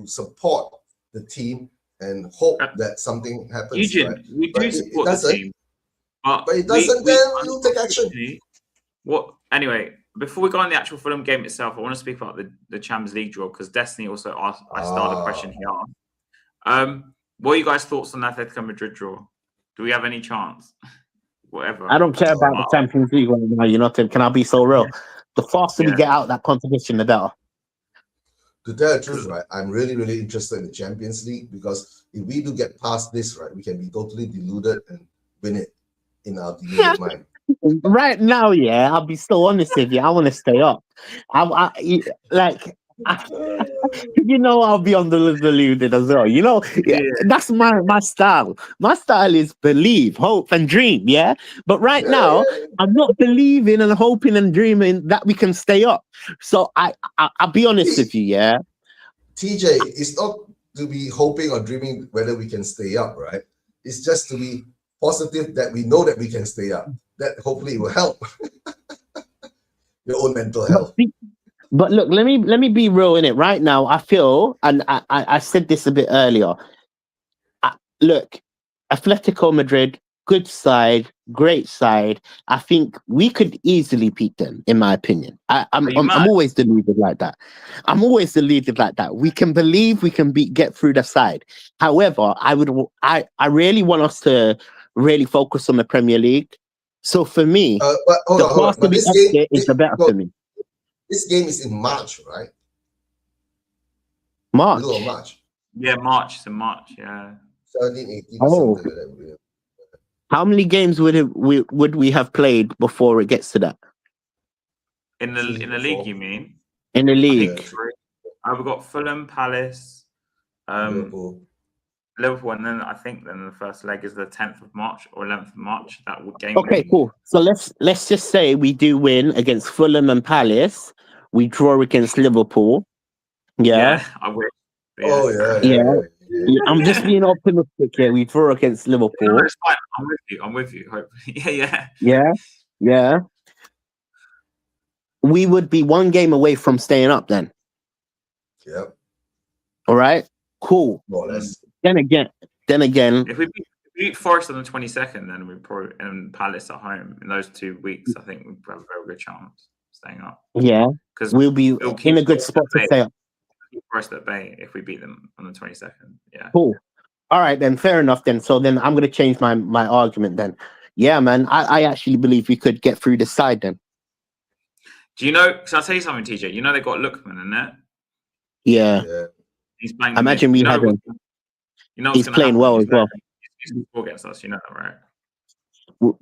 support the team and hope that something happens. Eugene, right? we do support the team, but it doesn't. Then we'll take action. What? Anyway, before we go on the actual Fulham game itself, I want to speak about the Champions League draw because Destiny also asked. I started a question he asked. What are you guys' thoughts on the Atletico Madrid draw? Do we have any chance? Whatever. I don't care about the Champions League right now. You know, can I be so real? The faster we get out of that competition, the better. To tell the truth, right, I'm really, really interested in the Champions League because if we do get past this, right, we can be totally deluded and win it in our deluded mind. Right now, yeah, I'll be so honest with you. I want to stay up. You know, I'll be on the deluded as well. You know, that's my style. My style is believe, hope, and dream. Yeah, but right now, I'm not believing and hoping and dreaming that we can stay up. So I'll be honest with you. Yeah, TJ, it's not to be hoping or dreaming whether we can stay up, right? It's just to be positive that we know that we can stay up. That hopefully will help your own mental health. But look, let me be real in it right now. I feel, and I said this a bit earlier. Look, Atletico Madrid, good side, great side. I think we could easily beat them, in my opinion. I'm always deluded like that. I'm always deluded like that. We can believe we can get through the side. However, I really want us to really focus on the Premier League. So for me, the faster we exit is the better for me. This game is in March, right? March. Middle of March. Yeah, March. It's in March. Yeah. 17, 18, oh. something like that. How many games would we have played before it gets to that? In the league, you mean? In the league. We've got Fulham, Palace, Liverpool, and then I think the first leg is the 10th of March or 11th of March. That game. Okay, cool. So let's just say we do win against Fulham and Palace. We draw against Liverpool. Yeah. I wish. Yeah. I'm just being optimistic here. We draw against Liverpool. No, it's fine. I'm with you. Hopefully. Yeah. We would be one game away from staying up then. Yep. All right. Cool. More or less. Then again. If we beat Forest on the 22nd, then we probably and Palace at home in those 2 weeks. I think we have a very good chance of staying up. Yeah, because we'll be in a good spot to stay up. Forest at bay if we beat them on the 22nd. Yeah. Cool. All right, then. Fair enough. Then. So then I'm going to change my argument. Then. Yeah, man. I actually believe we could get through the side. Then. Do you know? Because I'll tell you something, TJ. You know they got Lookman in there. Yeah. He's playing. Imagine we have him. He's playing well as well. He's against us, you know that, right?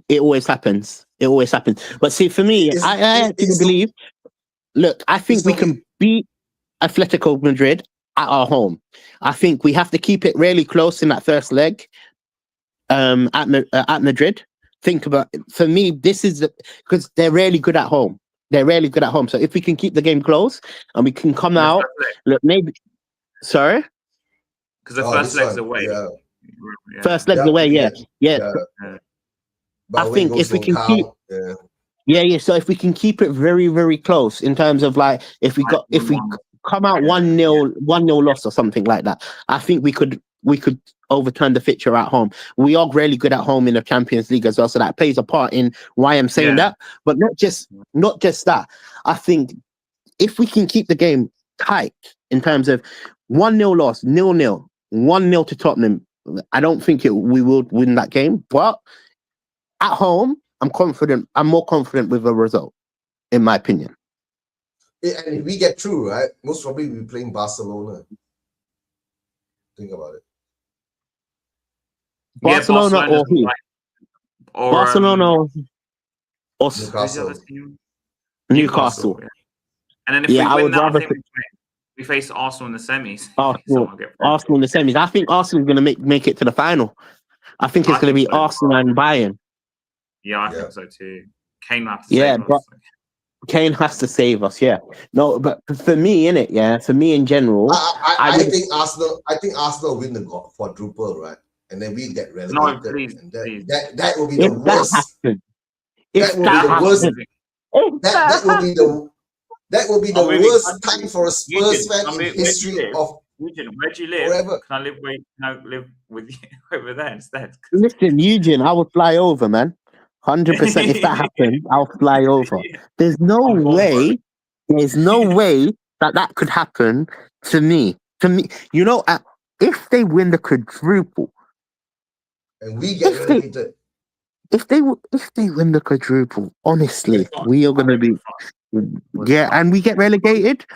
It always happens. But see, for me, I actually believe. Look, I think we can beat Atletico Madrid at our home. I think we have to keep it really close in that first leg. At Madrid. Think about it. For me, this is because they're really good at home. So if we can keep the game close and we can come out, look, maybe. Sorry. Because the first leg's away. Yeah. First leg's away. Yeah. I think if we can keep. Yeah. So if we can keep it very, very close in terms of like if we come out 1-0 loss or something like that, I think we could overturn the fixture at home. We are really good at home in the Champions League as well, so that plays a part in why I'm saying that. But not just that. I think if we can keep the game tight in terms of 1-0 loss, 0-0, 1-0 to Tottenham, I don't think we will win that game. But at home, I'm confident. I'm more confident with the result, in my opinion. And if we get through, right, most probably we'll be playing Barcelona. Think about it. Barcelona or who? Barcelona or Newcastle. Newcastle. And then if Yeah, we I win would that, I rather think we face Arsenal in the semis. Arsenal, Someone get Arsenal in the semis. I think Arsenal's going to make it to the final. I think it's I going to be think so. Arsenal and Bayern. Yeah, I Yeah. think so too. Kane will have to Yeah, save but us. Kane has to save us. Yeah, no, but for me, in it, yeah, for me in general, I think Arsenal win the quadruple, right? And then we get relegated. No, please, and please. that will be the if that worst. happens, That if will that be the happens, worst. if That will be the I'm moving worst country. time for a Spurs Eugene, fan in where do you history live? of Eugene, where do you live? forever. Can I live with you over there instead? 'Cause- listen, Eugene, I would fly over, man. 100%. If that happens, I'll fly over. There's no I'm born for way. There's no way that could happen to me. To me, you know, if they win the quadruple, And we get if they relegated. if they win the quadruple, honestly, It's not- we are gonna be yeah, and we get relegated.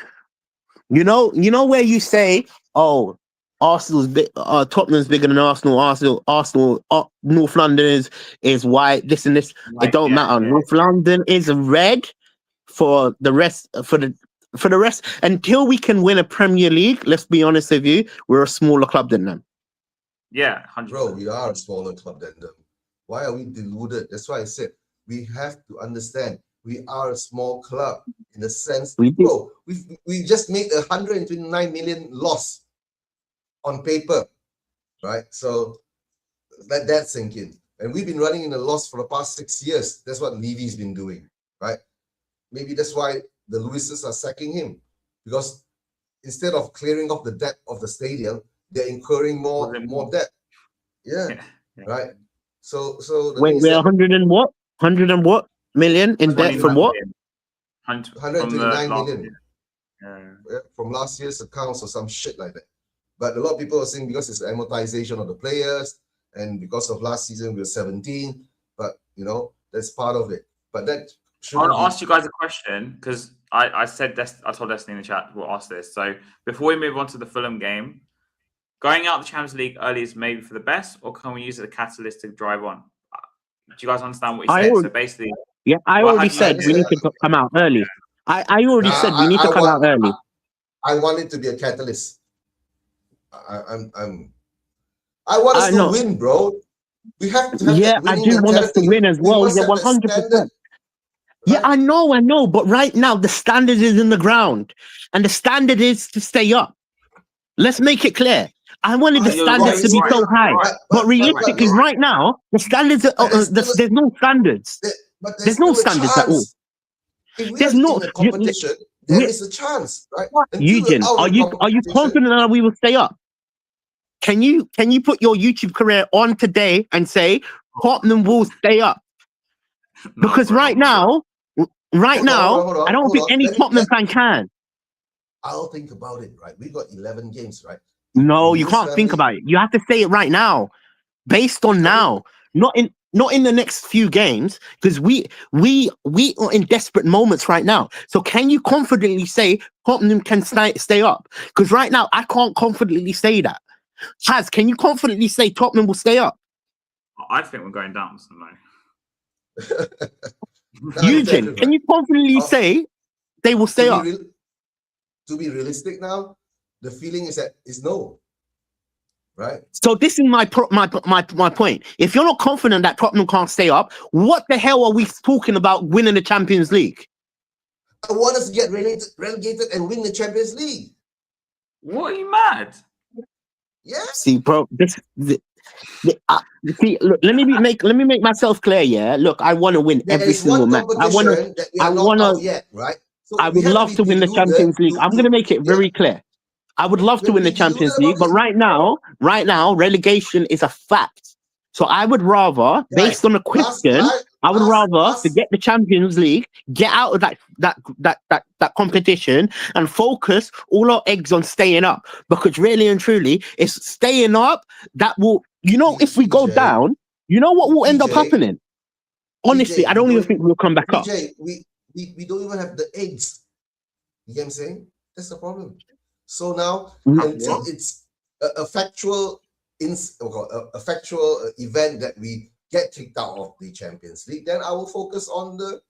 You know where you say, oh, Arsenal's big, Tottenham's bigger than Arsenal. Arsenal, North London is white. This and this. It don't matter. Yeah. North London is red for the rest. For the rest, until we can win a Premier League. Let's be honest with you, we're a smaller club than them. Yeah, 100%. Bro, we are a smaller club than them. Why are we deluded? That's why I said we have to understand we are a small club in the sense, bro, we just made 129 million loss on paper, right? So that's sinking. And we've been running in a loss for the past 6 years. That's what Levy's been doing, right? Maybe that's why the Lewises are sacking him, because instead of clearing off the debt of the stadium, they're incurring more debt. Yeah. Right. So the Wait, thing is we're that 100 and what? 100 and what million in debt from what? 129 million. Yeah. From last year's accounts or some shit like that. But a lot of people are saying because it's amortization of the players and because of last season we were 17. But that's part of it. But that I want to ask you guys a question because I told Destiny in the chat we'll ask this. So before we move on to the Fulham game, going out the Champions League early is maybe for the best, or can we use it as a catalyst to drive on? Do you guys understand what he said? So basically, yeah, I already said we need to come out early. I already said we need to come out early. I want it to be a catalyst. I want us to win, bro. We have to have that I do want us to win as well. Yeah, 100%. Yeah, I know. But right now, the standard is in the ground. And the standard is to stay up. Let's make it clear. I wanted the standards to be so high. But realistically, right now, the standards are, there's no standards. There's no standards at all. If we are in a competition, there is a chance, right? Eugene, are you confident that we will stay up? Can you put your YouTube career on today and say Tottenham will stay up? Because right now, I don't think any Tottenham fan can. I'll think about it, right? We got 11 games, right? No, you can't think about it. You have to say it right now, based on now, not in the next few games, because we are in desperate moments right now. So can you confidently say Tottenham can stay up? Because right now I can't confidently say that. Haz, can you confidently say Tottenham will stay up? I think we're going down. So no. Eugene, can you confidently say they will stay up? To be realistic now, the feeling is no. Right. So this is my point. If you're not confident that Tottenham can't stay up, what the hell are we talking about winning the Champions League? I want us to get relegated and win the Champions League. What, are you mad? Yeah. See, bro, see, look, let me make myself clear. Yeah, look, I want to win every single match. I want to. Right. So I would love to win the Champions League. I'm going to make it very clear. I would love to win the Champions League, but right now, relegation is a fact. So I would rather, based on the question, I would rather to get the Champions League, get out of that competition, and focus all our eggs on staying up. Because really and truly, it's staying up that will, if we go down, you know what will end up happening? Honestly, I don't even think we'll come back up. We don't even have the eggs. You get what I'm saying? That's the problem. So now, until it's a factual event that we get kicked out of the Champions League, then I will focus on the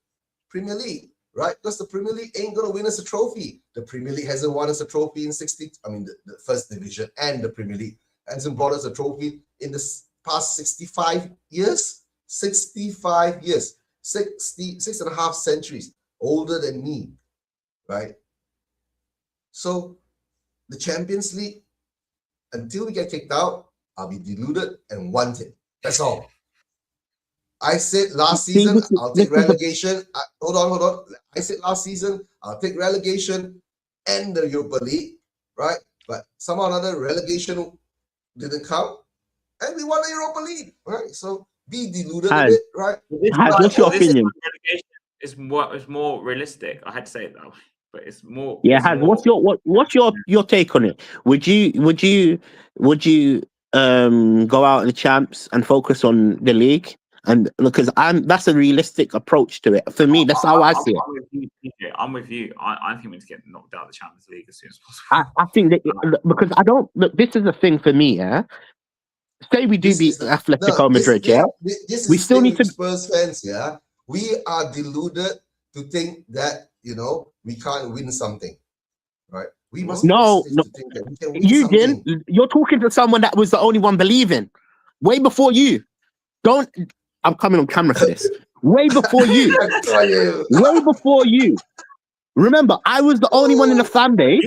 Premier League. right? Because the Premier League ain't gonna win us a trophy. The Premier League hasn't won us a trophy in 60. I mean, the first division and the Premier League hasn't brought us a trophy in the past 65 years. 65 years, 6.5 centuries older than me, right? So the Champions League, until we get kicked out, I'll be deluded and wanted. That's all. I said last season, I'll take relegation. Hold on. I said last season, I'll take relegation and the Europa League, right? But somehow or another, relegation didn't come, and we won the Europa League, right? So be deluded a bit, right? What's your opinion? It's more realistic. I had to say it that way, but it's more. Yeah, it's more, what's your take on it? Would you go out in the champs and focus on the league? And because that's a realistic approach to it. For me, that's how I see it. I'm with you. I think we need to get knocked out of the Champions League as soon as possible. I think that because I don't look. This is the thing for me. Yeah, say we do beat Atletico Madrid. This we still need to Spurs fans. Yeah, we are deluded to think that we can't win something, right? We must no. Think that we can win you something. didn't. You're talking to someone that was the only one believing way before you. I'm coming on camera for this. Way before you. Way before you. Remember, I was the only one in the fan base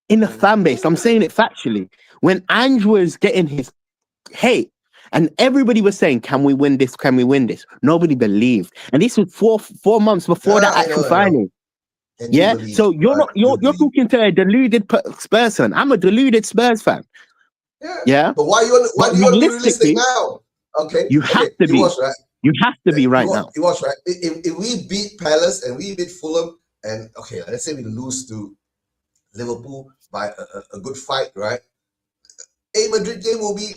in the fan base. I'm saying it factually. When Ange was getting his hate, and everybody was saying, "Can we win this? Can we win this?" Nobody believed, and this was four months before that actual final. Yeah, so you're talking to a deluded Spurs fan. I'm a deluded Spurs fan. Yeah. But why do you want to be realistic now? Okay. You have to be. Right? You have to be right now. You watch, right? If we beat Palace and we beat Fulham, and let's say we lose to Liverpool by a good fight, right? A Madrid game will be,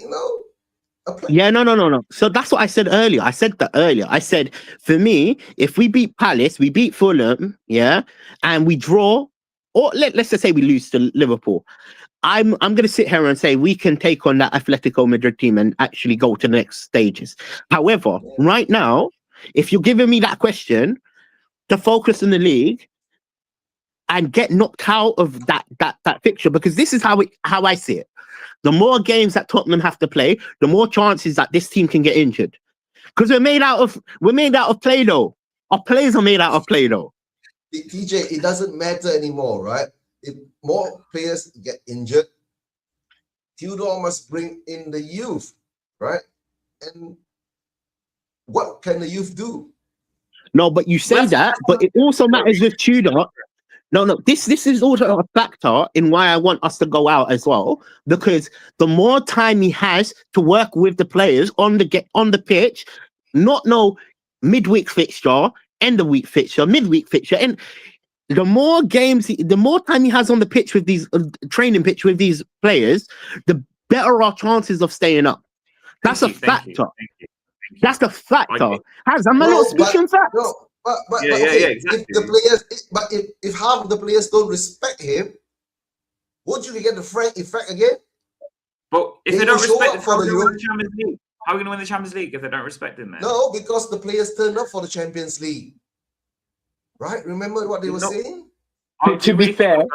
a play. Yeah, no. So that's what I said earlier. I said that earlier. I said, for me, if we beat Palace, we beat Fulham, yeah, and we draw, or let's just say we lose to Liverpool, I'm going to sit here and say we can take on that Atletico Madrid team and actually go to the next stages. However, right now, if you're giving me that question to focus in the league and get knocked out of that fixture, because this is how I see it. The more games that Tottenham have to play, the more chances that this team can get injured. Because we're made out of Play-Doh. Our players are made out of Play-Doh. TJ, it doesn't matter anymore, right? If more players get injured, Tudor must bring in the youth, right? And what can the youth do? No, but you say that, but it also matters with Tudor. No. This is also a factor in why I want us to go out as well, because the more time he has to work with the players on the pitch, not no midweek fixture, end of week fixture, midweek fixture, and the more games, the more time he has on the pitch with these training pitch with these players, the better our chances of staying up. That's a factor. Thank you. That's a factor. Am I not speaking facts? No, but exactly. If the players, if half of the players don't respect him, won't you get the Frank effect again? But if they don't respect him, how are we going to win the Champions League? How are we going to win the Champions League if they don't respect him, man? No, because the players turned up for the Champions League. Right? Remember what they were saying? To be fair,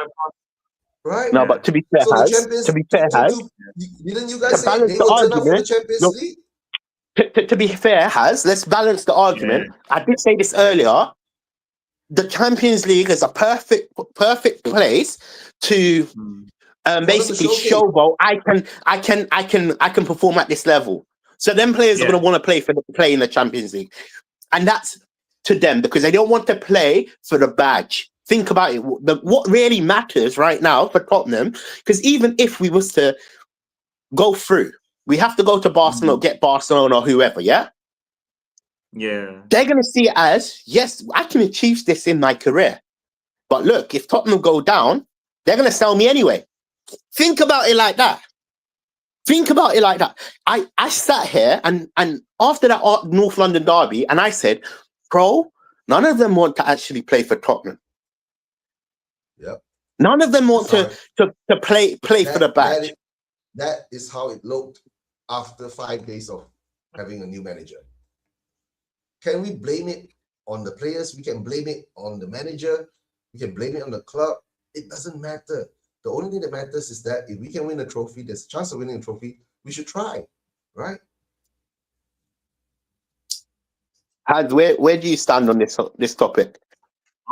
right? No, but to be fair, didn't you guys say they will turn up for the Champions League? To be fair, let's balance the argument. Yeah. I did say this earlier. The Champions League is a perfect place to basically showboat. I can perform at this level. So them players are going to want to play in the Champions League, and that's to them because they don't want to play for the badge. Think about it. What really matters right now for Tottenham, because even if we was to go through, we have to go to Barcelona, get Barcelona or whoever, yeah? Yeah. They're going to see it as, yes, I can achieve this in my career. But look, if Tottenham go down, they're going to sell me anyway. Think about it like that. I sat here and after that North London derby, and I said, bro, none of them want to actually play for Tottenham. Yep. None of them want to play for the badge. That is how it looked after 5 days of having a new manager. can we blame it on the players? We can blame it on the manager. We can blame it on the club. It doesn't matter. The only thing that matters is that if we can win a trophy, there's a chance of winning a trophy, we should try, right? Where do you stand on this topic?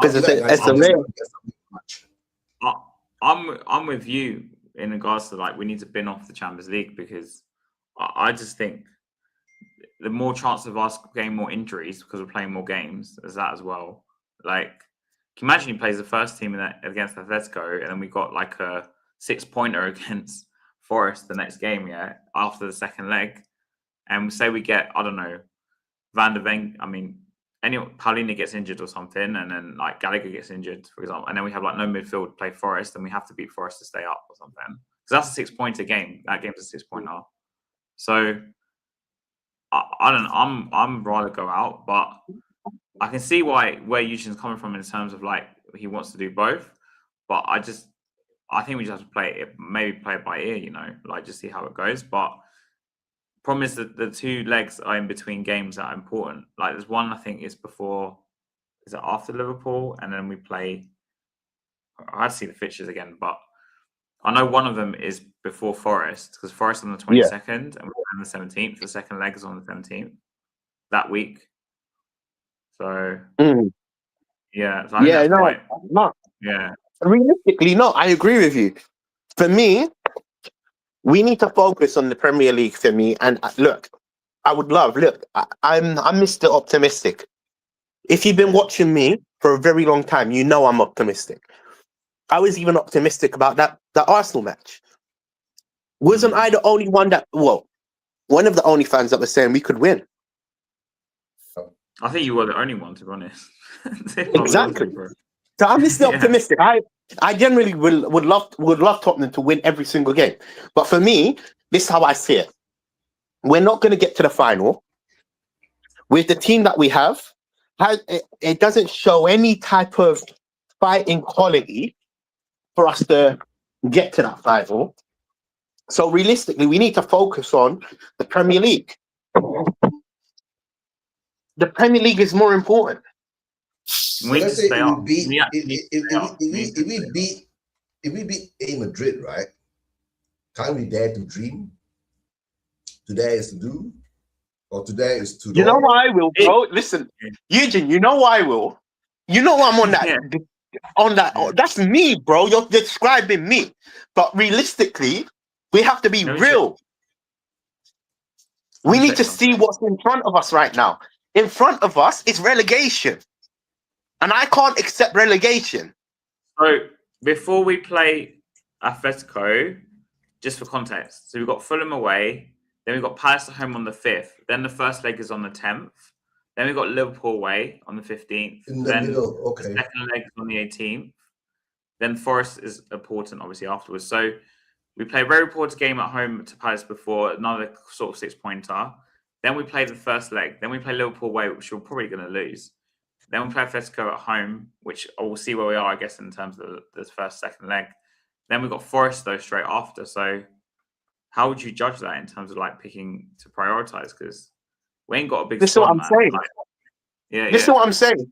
Because I'm with you in regards to like we need to bin off the Champions League because I just think the more chance of us getting more injuries because we're playing more games as that as well. Like, can you imagine he plays the first team against Atletico and then we got like a 6-pointer against Forest the next game, after the second leg, and say we get, I don't know, Van der Ven. I mean, Paulina gets injured or something, and then like Gallagher gets injured, for example, and then we have like no midfield to play Forest, and we have to beat Forest to stay up or something. Because that's a 6-pointer game. That game's a 6-pointer. So I'm rather go out, but I can see where Eugene's coming from in terms of like he wants to do both, but I think we just have to play it by ear, like just see how it goes. But problem is that the 2 legs are in between games that are important. Like there's one I think is after Liverpool, and then we play. I had to see the fixtures again, but I know one of them is before Forest because Forest on the 22nd and we're on the 17th. The second leg is on the 17th that week. So yeah, so realistically, no, I agree with you. For me, we need to focus on the Premier League for me. And look, I'm Mr. Optimistic. If you've been watching me for a very long time, you know I'm optimistic. I was even optimistic about that Arsenal match. Wasn't I the only one one of the only fans that was saying we could win? I think you were the only one, to be honest. Exactly. So I'm Mr. Optimistic. I generally would love Tottenham to win every single game. But for me, this is how I see it. We're not going to get to the final. With the team that we have, it doesn't show any type of fighting quality for us to get to that final. So realistically, we need to focus on the Premier League. The Premier League is more important. Let's say if we beat A Madrid, right? Can't we dare to dream? To dare is to do, or to dare is to. You know why I will, bro? Listen, Eugene. You know why I will. You know I'm on that. On that, that's me, bro. You're describing me. But realistically, we have to be real. We need to see what's in front of us right now. In front of us is relegation. And I can't accept relegation. So before we play Atletico, just for context, so we've got Fulham away, then we've got Palace at home on the 5th, then the first leg is on the 10th, then we've got Liverpool away on the 15th, then the second leg is on the 18th, then Forest is important, obviously, afterwards. So we play a very important game at home to Palace before, another sort of 6-pointer. Then we play the first leg. Then we play Liverpool away, which we're probably going to lose. Then we play Atletico at home, which we'll see where we are, I guess, in terms of the second leg. Then we've got Forest, though, straight after. So how would you judge that in terms of, like, picking to prioritise? Because we ain't got a big... This is what I'm saying. This is what I'm saying.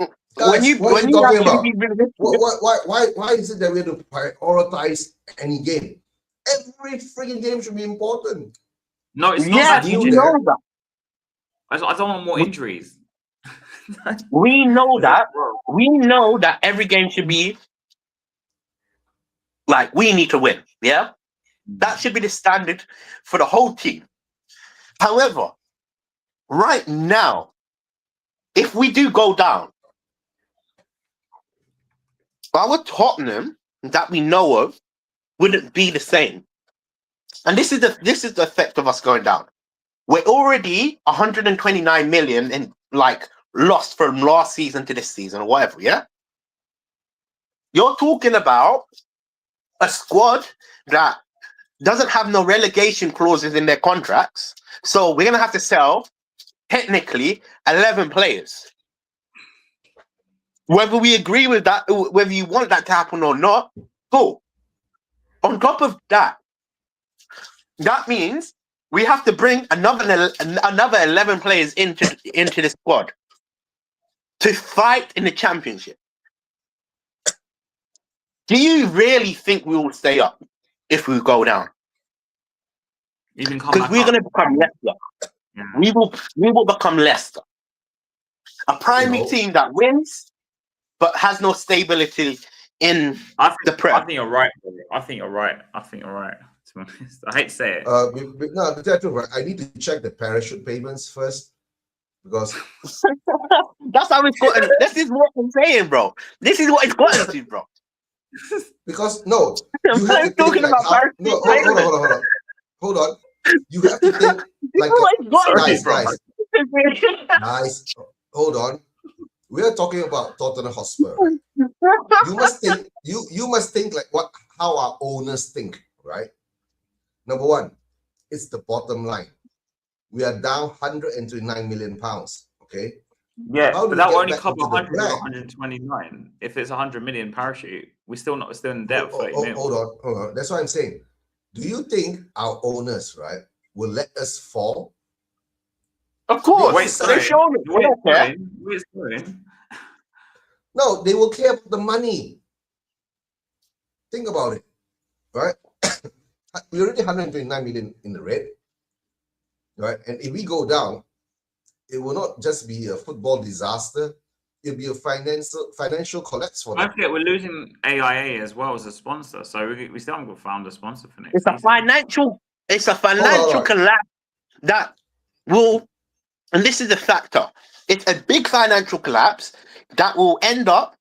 Guys, what are you talking about? Why is it that we have to prioritize any game? Every freaking game should be important. No, it's not. Yeah, you know that. I don't want more injuries. We know that. We know that every game should be like we need to win. Yeah, that should be the standard for the whole team. However, right now, if we do go down, our Tottenham that we know of wouldn't be the same. And this is the effect of us going down. We're already 129 million in like lost from last season to this season or whatever, yeah? You're talking about a squad that doesn't have no relegation clauses in their contracts. So we're going to have to sell, technically, 11 players. Whether we agree with that, whether you want that to happen or not, cool. On top of that, that means we have to bring another 11 players into the squad to fight in the championship. Do you really think we will stay up if we go down? Even come Because back we're up. going to become Leicester. Yeah. We will become Leicester, a Premier League team that wins but has no stability in the Prem. I think you're right. I think you're right. To be honest, I hate to say it. No, that's true, right? I need to check the parachute payments first because that's how it's gotten. This is what I'm saying, bro. This is what it's gotten to, bro. Because no, you have to think like how, no, hold on. You have to think like guys, hold on. We are talking about Tottenham Hotspur. Right? You must think like how our owners think, right? Number one, it's the bottom line. We are down 129 million pounds. Okay. Yeah, but that will only cover 100 or 129. If it's 100 million parachute, we're still in debt. Hold on. That's what I'm saying. Do you think our owners, right, will let us fall? Of course. They're showing it. No, they will care about the money. Think about it, right? We're already 129 million in the red, right? And if we go down, it will not just be a football disaster. It'll be a financial collapse for them. I forget we're losing AIA as well as a sponsor, so we still haven't found a sponsor for next season. It's a financial collapse that will, and this is the factor. It's a big financial collapse that will end up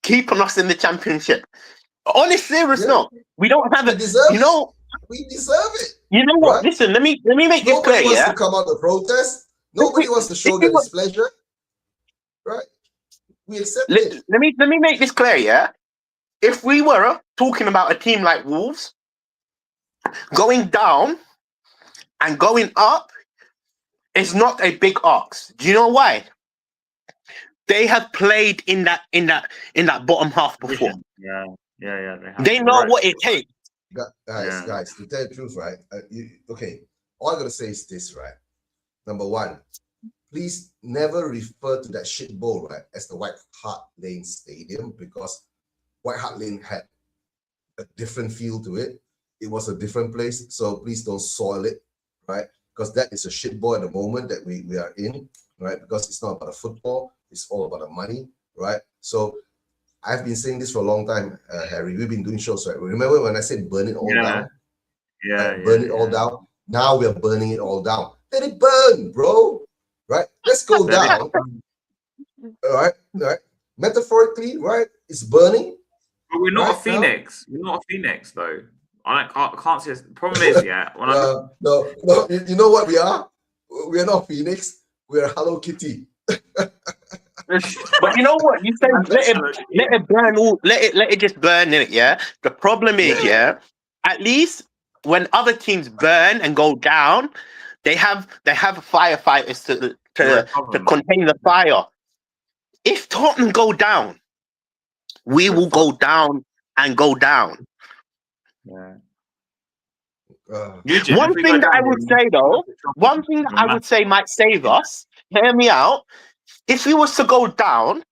keeping us in the championship. On a serious note, we don't have it. We deserve it. You know what? Right? Listen, let me make this clear. Nobody wants to come out to protest. Nobody wants to show their displeasure. Right? We accept it. Let me make this clear, yeah? If we were talking about a team like Wolves going down and going up, it's not a big ask. Do you know why? They have played in that bottom half before. Yeah. They know what it takes. Guys, to tell the truth, right? Okay, all I gotta say is this, right? Number one, please never refer to that shit bowl, right, as the White Hart Lane Stadium, because White Hart Lane had a different feel to it. It was a different place, so please don't soil it, right? Because that is a shit bowl at the moment that we are in, right? Because it's not about the football, it's all about the money, right? So I've been saying this for a long time, Harry. We've been doing shows, right? Remember when I said burn it all down? Burn it all down. Now we're burning it all down. Let it burn, bro. Right? Let's go down. All right. Metaphorically, right? It's burning. But we're not a phoenix. We're not a phoenix, though. I can't see. The problem is, no. You know what we are? We are not Phoenix. We are Hello Kitty. But you know what? You said let it burn all. Let it just burn in it. Yeah. The problem is, at least when other teams burn and go down, they have firefighters to contain the fire. If Tottenham go down, we will go down and go down. Yeah. One thing that I would say though, one thing that I would say might save us. Hear me out. If we was to go down,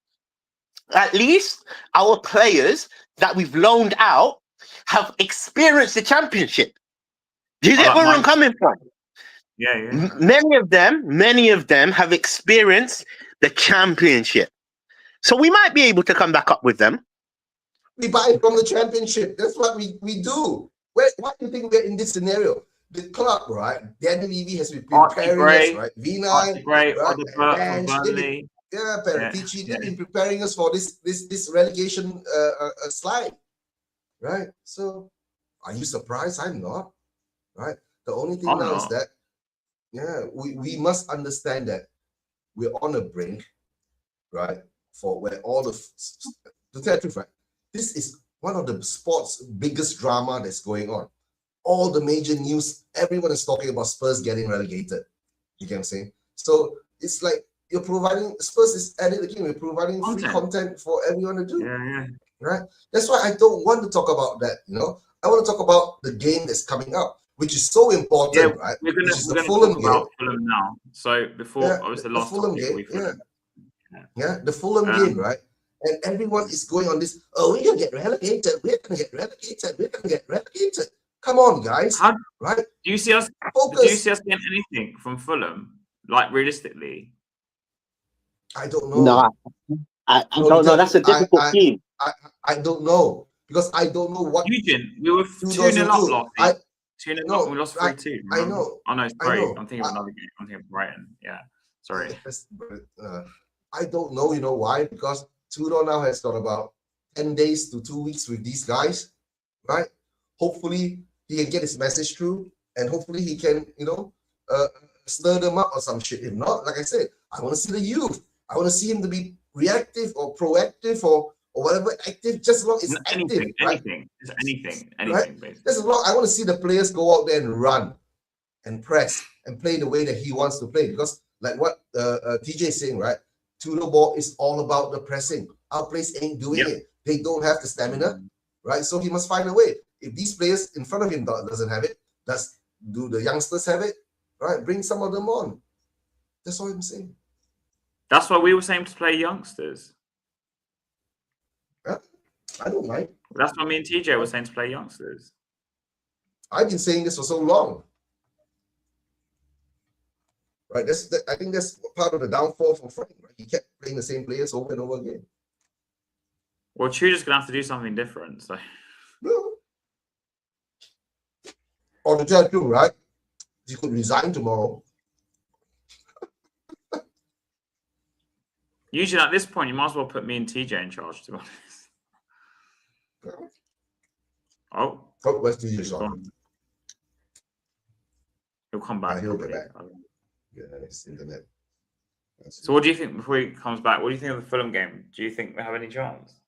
at least our players that we've loaned out have experienced the championship. Do you get where I'm coming from? Yeah. Many of them have experienced the championship. So we might be able to come back up with them. We buy from the championship. That's what we do. Why do you think we're in this scenario? The club, right? Danny Levy has been preparing us, right? Vina, Paratici, Paratici, they've been preparing us for this relegation slide, right? So, are you surprised? I'm not, right? The only thing now is that, we must understand that we're on a brink, right? For where all to tell the truth, right? This is one of the sport's biggest drama that's going on. All the major news, everyone is talking about Spurs getting relegated. You get what I'm saying? So it's like you're providing, Spurs is added again, we're providing free content for everyone to do. Right? That's why I don't want to talk about that, I want to talk about the game that's coming up. which is so important, right? We're Which is the gonna Fulham talk game. about Fulham now. So before obviously the last Fulham topic, game, the Fulham game, right? And everyone is going on this. Oh, we're gonna get relegated. We're gonna get relegated. We're gonna get relegated. Come on, guys. Right? Do you see us? Focus. Do you see us getting anything from Fulham? Like realistically, I don't know. No, I don't know. That's a difficult team. I don't know because I don't know what. Eugene, we were 2-0 up last week. 2-0 up, we lost 3-2. I know. Oh no, sorry. I know. I'm thinking of another game. I'm thinking of Brighton. Yeah, sorry. I don't know. You know why? Because Tudor now has got about 10 days to 2 weeks with these guys, right? Hopefully he can get his message through, and hopefully he can, stir them up or some shit. If not, like I said, I want to see the youth. I want to see him to be reactive or proactive or whatever, active, just as long as anything, active, right? anything, right? basically. Just as long, I want to see the players go out there and run and press and play the way that he wants to play. Because like what TJ is saying, right? Tudor ball is all about the pressing. Our players ain't doing it. They don't have the stamina, right? So he must find a way. If these players in front of him doesn't have it, do the youngsters have it, right? Bring some of them on. That's all I'm saying. That's why we were saying to play youngsters. Yeah, I don't mind. That's what me and TJ were saying to play youngsters. I've been saying this for so long. Right, I think that's part of the downfall for Frank. Right? He kept playing the same players over and over again. Well, Tudor's gonna have to do something different. So, no. Or to tell you, right? He could resign tomorrow. Usually, at this point, you might as well put me and TJ in charge. To be honest. Oh, where's TJ on? He'll come back. He'll get back. Yeah, it's internet. So what do you think before he comes back? What do you think of the Fulham game? Do you think we have any chance?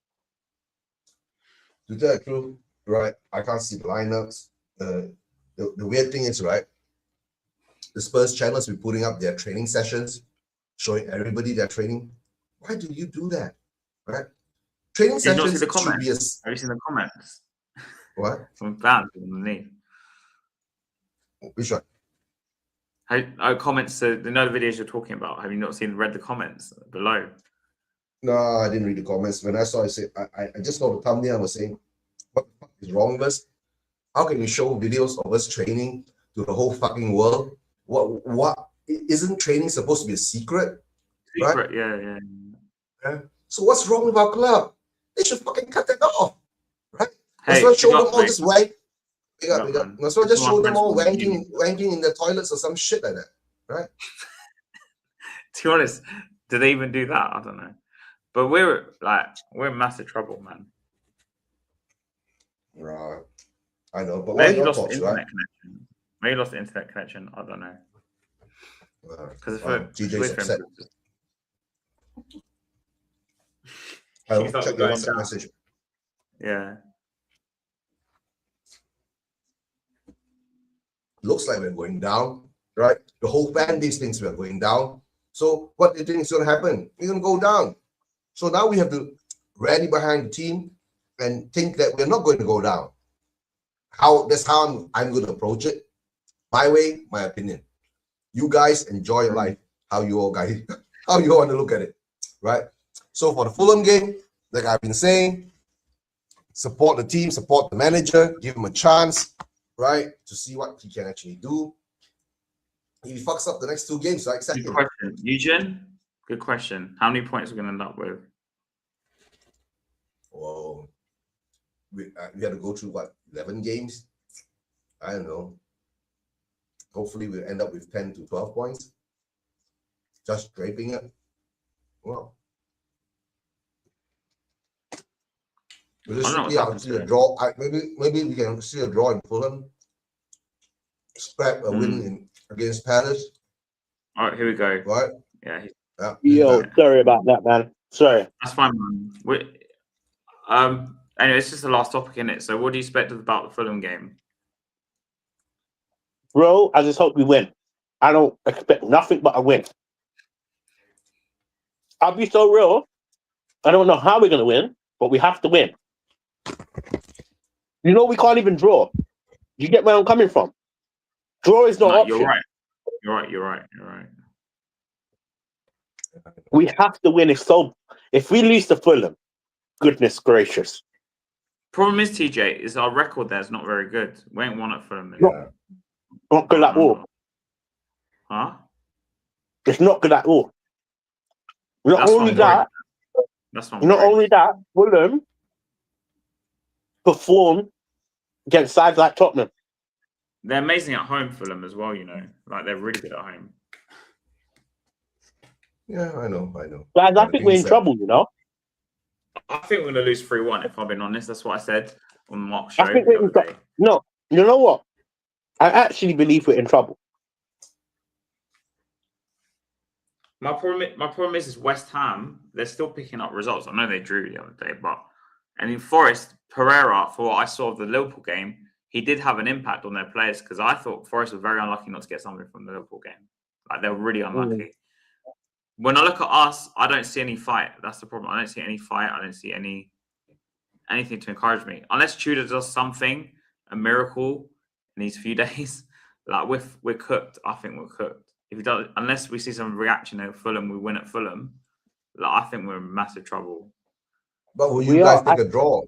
To tell the truth, right, I can't see the lineups. The weird thing is, right, the Spurs channels be putting up their training sessions, showing everybody their training. Why do you do that, right? Training sessions should be Have you seen the comments? What? From fans underneath. Which one? Comments. So the videos you're talking about. Have you not read the comments below? No, I didn't read the comments. When I saw it, I just saw the thumbnail. I was saying, what the fuck is wrong with us? How can you show videos of us training to the whole fucking world? What isn't training supposed to be a secret? Right? Yeah. So what's wrong with our club? They should fucking cut that off, right? Hey, let's show them all just wank. Let's just show them all wanking in the toilets or some shit like that, right? To be honest, do they even do that? I don't know. But we're in massive trouble, man. Right. I know, but maybe lost internet connection. Maybe lost internet connection. I don't know. Because TJ's upset. I'll check your WhatsApp message. Yeah. Looks like we're going down, right? The whole fan base thinks we're going down. So what do you think is going to happen? We're going to go down. So now we have to rally behind the team and think that we're not going to go down. That's how I'm going to approach it. My way, my opinion. You guys enjoy your life. How you all want to look at it, right? So for the Fulham game, like I've been saying, support the team, support the manager, give him a chance, right, to see what he can actually do. If he fucks up the next two games, right? Good question, Eugene. Good question. How many points are we going to end up with? Well, we had to go through 11 games. I don't know. Hopefully, we'll end up with 10 to 12 points. Just draping it. Well, realistically, I'll see a draw. Maybe we can see a draw in Fulham. Scrap a win against Palace. All right, here we go. Right? Yeah. Yo, sorry about that, man. Sorry. That's fine, man. Anyway, it's just the last topic, in it. So, what do you expect about the Fulham game? Bro, I just hope we win. I don't expect nothing but a win. I'll be so real. I don't know how we're going to win, but we have to win. You know, we can't even draw. You get where I'm coming from? Draw is not No, option. You're right. We have to win. If we lose to Fulham, goodness gracious. Problem is, TJ, is our record there is not very good. We ain't won it for them. Yeah. Not good at all. Huh? It's not good at all. Not That's only what I'm that, That's what not only that, Fulham perform against sides like Tottenham. They're amazing at home, Fulham, as well, you know. Like, they're really good at home. Yeah, I know. Guys, I think we're in trouble, you know. I think we're going to lose 3-1, if I've been honest. That's what I said on Mark's show. I think we're in trouble. No, you know what? I actually believe we're in trouble. My problem is West Ham, they're still picking up results. I know they drew the other day, and in Forest, Pereira, for what I saw of the Liverpool game, he did have an impact on their players because I thought Forest were very unlucky not to get something from the Liverpool game. Like, they were really unlucky. When I look at us, I don't see any fight. That's the problem. I don't see any fight. I don't see anything to encourage me. Unless Tudor does something, a miracle in these few days, like we're cooked. I think we're cooked. If he does, unless we see some reaction at Fulham, we win at Fulham. Like, I think we're in massive trouble. But will you guys take a draw?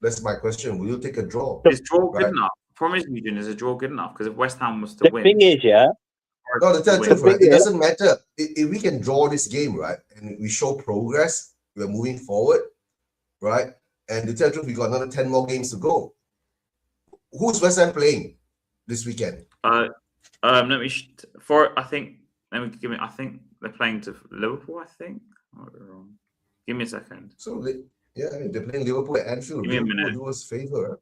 That's my question. Will you take a draw? Is draw good enough? Promise me, is a draw good enough? Because if West Ham was to win, the thing is, no, the truth, right? It doesn't matter if we can draw this game, right, and we show progress. We're moving forward, right? And the truth, we got another 10 more games to go. Who's West Ham playing this weekend? I think they're playing to Liverpool. I think. I might be wrong. Give me a second. So they're playing Liverpool at Anfield. Give me a minute. Do us a favor.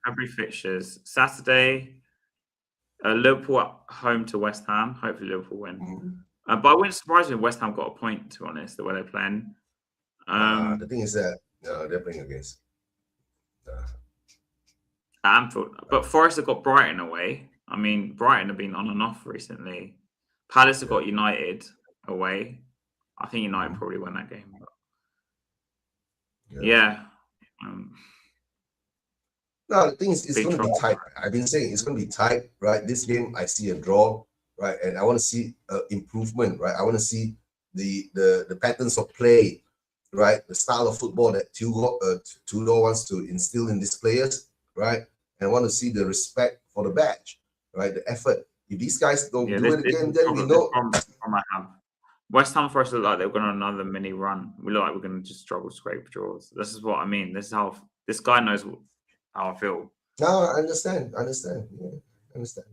February fixtures: Saturday, Liverpool at home to West Ham. Hopefully Liverpool win. But I wouldn't surprise me if West Ham got a point. To be honest, the way they're playing. The thing is that they're playing against Anfield, but Forest have got Brighton away. I mean, Brighton have been on and off recently. Palace have got United away. I think United probably win that game. But No, the thing is, it's going to be tight. I've been saying it's going to be tight, right? This game, I see a draw, right? And I want to see improvement, right? I want to see the patterns of play, right? The style of football that Tudor wants to instill in these players, right? And I want to see the respect for the badge, right? The effort. If these guys don't do it again, then we know. West Ham Forest look like they're going on another mini run. We look like we're going to just struggle to scrape draws. This is what I mean. This is how this guy knows how I feel. No, I understand. Yeah, I understand.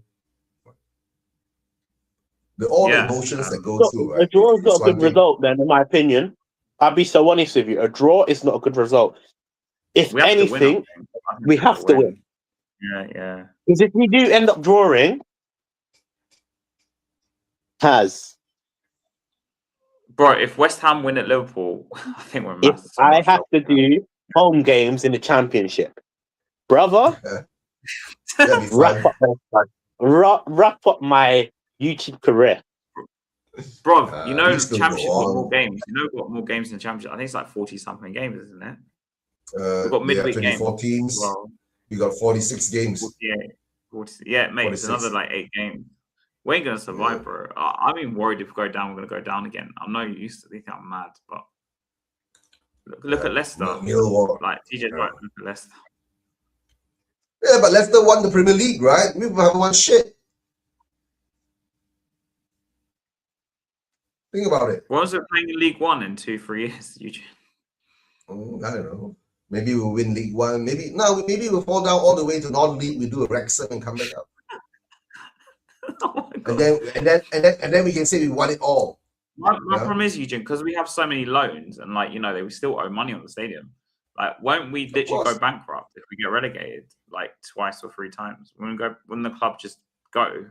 All the emotions that go through. Right? A draw is not a good result, then, in my opinion. I'll be so honest with you. A draw is not a good result. If anything, we have to win. Yeah. Because if we do end up drawing, Bro, if West Ham win at Liverpool, I think we're massive. I have to do home games in the Championship. Brother, wrap up my YouTube career. Bro, the Championship got more games. Got more games in the Championship. I think it's like 40-something games, isn't it? We've got midweek 24 teams. Well. We got 46 games. 48, mate, 46. It's another like 8 games. We ain't going to survive, bro. I'm even worried if we go down, we're going to go down again. I'm not used to think I'm mad, but look at Leicester. Millwall. Like, TJ's right, look at Leicester. Yeah, but Leicester won the Premier League, right? We haven't won shit. Think about it. When was it playing in League One in 2-3 years, Eugene? I don't know. Maybe we'll win League One. Maybe we'll fall down all the way to non-league. We do a Wrexham and come back up. Oh and then we can say we won it all. My problem is, Eugene, because we have so many loans and we still owe money on the stadium. Like, won't we literally go bankrupt if we get relegated like twice or 3 times? When the club just go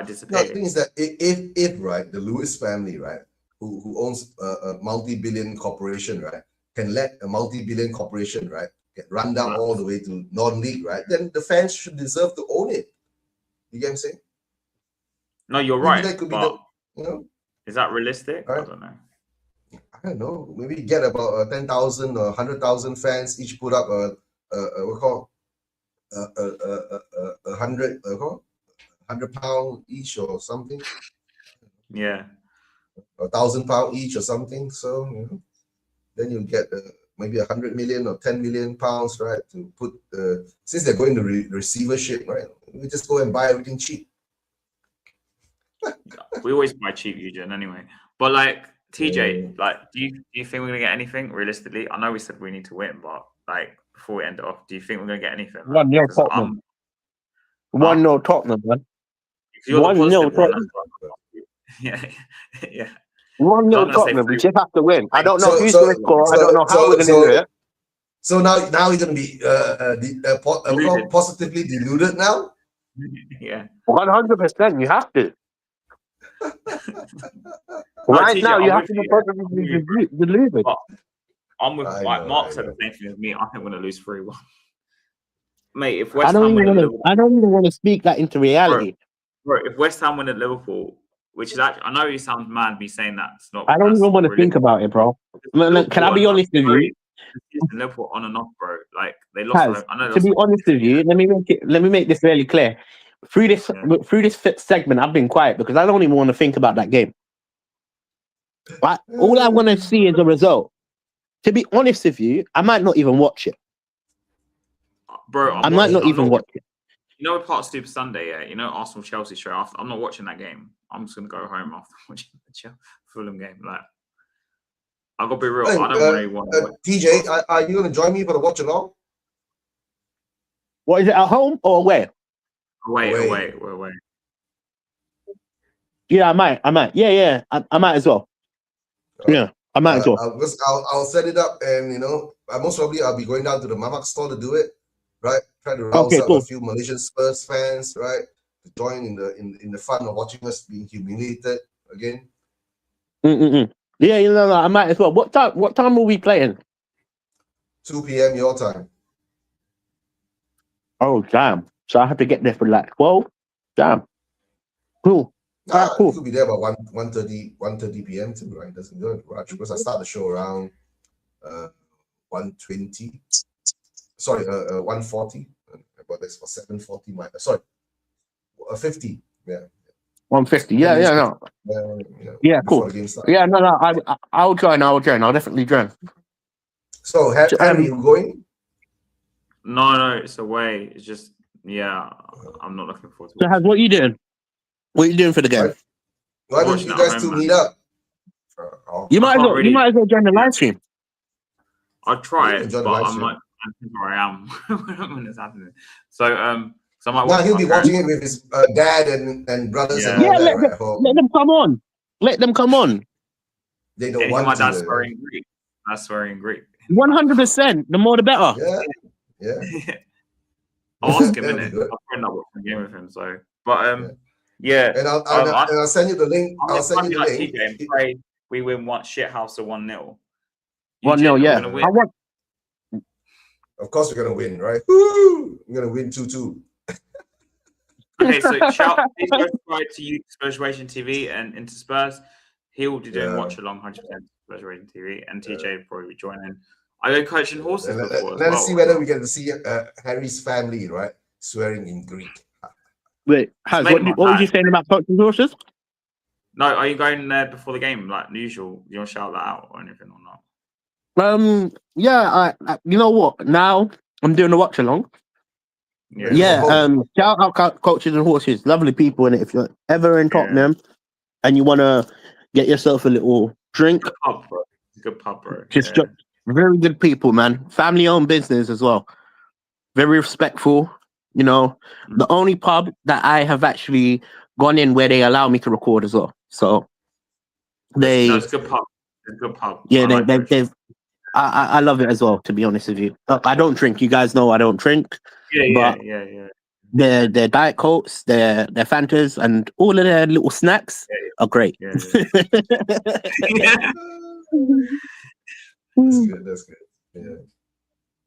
disappear? No, the thing is that if right, the Lewis family, right, who owns a multi-billion corporation, right, can let a multi-billion corporation, right, get run down all the way to non-league, right, then the fans should deserve to own it. You get what I'm saying? No, you're right. That could be is that realistic? Right. I don't know. Maybe get about 10,000 or 100,000 fans each put up a £100 each or something, Yeah. or £1,000 each or something. So then you get maybe 100 million or 10 million pounds, right? To put since they're going to receivership, right? We just go and buy everything cheap. We always buy cheap, Eugene, anyway. But like TJ, like, do you think we're gonna get anything realistically? I know we said we need to win, but like before we end it off, do you think we're gonna get anything? 1-0 Tottenham. 1-0 Tottenham, man. You're the 1-0 positive one. Tottenham. Yeah. 1-0 Tottenham. We just have to win. I don't know who's going to score. I don't know how we're going to do it. So now you're going to be positively deluded now. Yeah. 100%. You have to. Right now, you have to be positively deluded. I'm with Mark said the same thing as me. I think we're going to lose 3-1. Mate, if West I Ham win at Liverpool, I don't even want to speak that into reality. Bro, if West Ham win at Liverpool, which is actually, I know you sound mad me saying that. It's not. I don't even want to think about it, bro. Can I be honest with you? Liverpool on and off, bro. Like they lost. To be honest with you, let me make this really clear. Through this segment, I've been quiet because I don't even want to think about that game. But all I want to see is a result. To be honest with you, I might not even watch it. Bro, I might not even watch it. You know, we're part of Super Sunday, yeah. You know, Arsenal Chelsea straight after. I'm not watching that game. I'm just gonna go home after watching the Fulham game. Like, I'll go be real. I don't really want to. TJ, are you gonna join me for the watch along? What is it, at home or away? Away. Yeah, I might. Yeah, I might as well. Yeah, I might as well. I'll set it up, and most probably I'll be going down to the Mamak store to do it. Right, try to rouse up a few Malaysian Spurs fans, right, to join in the fun of watching us being humiliated again. Yeah, I might as well. What time will we playing? 2 p.m. your time. Oh damn! So I have to get there for like 12. Damn. Cool. Nah, cool. You could be there by 1:30 p.m. too, right? Doesn't go rush because I start the show around 1:20. Sorry, 1:40. But that's for 7:40. Sorry, 50. Yeah. 1:50. Yeah, cool. Yeah, no. I'll join. I'll definitely join. So, Harry, you going? No, it's away. It's just, I'm not looking forward to it. So, what are you doing? What are you doing for the game? Why don't you guys two meet up? You might as well join the live stream. I'll try it, but I might. I think where I am when it's happening. So I might. Now he'll be watching it with his dad and brothers and all that. Let them come on. Let them come on. They don't want my to. dad's swearing Greek. That's swearing Greek. 100%. The more, the better. Yeah. I'll ask him in it. I'll end up watching a game with him. So, but yeah. And I'll send you the link. I'll send you the link. TJ, pray we win one shithouse of 1-0. 1-0. Yeah. Of course, we're gonna win, right? Woo! We're gonna win 2-2. Okay, so please subscribe to you, Spursuation TV, and into Spurs. He'll be doing watch along 100% Spursuation TV, and TJ will probably be joining. I go coaching horses before. Let's see whether we get to see Harry's family, right, swearing in Greek. Wait, what were you saying about coaching horses? No, are you going there before the game, like usual? You want to shout that out or anything or not? I you know what? Now I'm doing a watch along. Shout out Coaches and Horses, lovely people in it. If you're ever in Tottenham and you want to get yourself a little drink, good pub, bro. Just very good people, man. Family owned business as well. Very respectful. The only pub that I have actually gone in where they allow me to record as well. So it's good pub. It's good pub. Yeah, I love it as well, to be honest with you. I don't drink. You guys know I don't drink. Yeah. Their Diet Cokes, their Fantas, and all of their little snacks are great. Yeah. That's good. Yeah.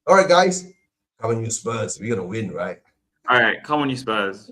All right, guys. Come on, you Spurs. We're going to win, right? All right. Come on, you Spurs.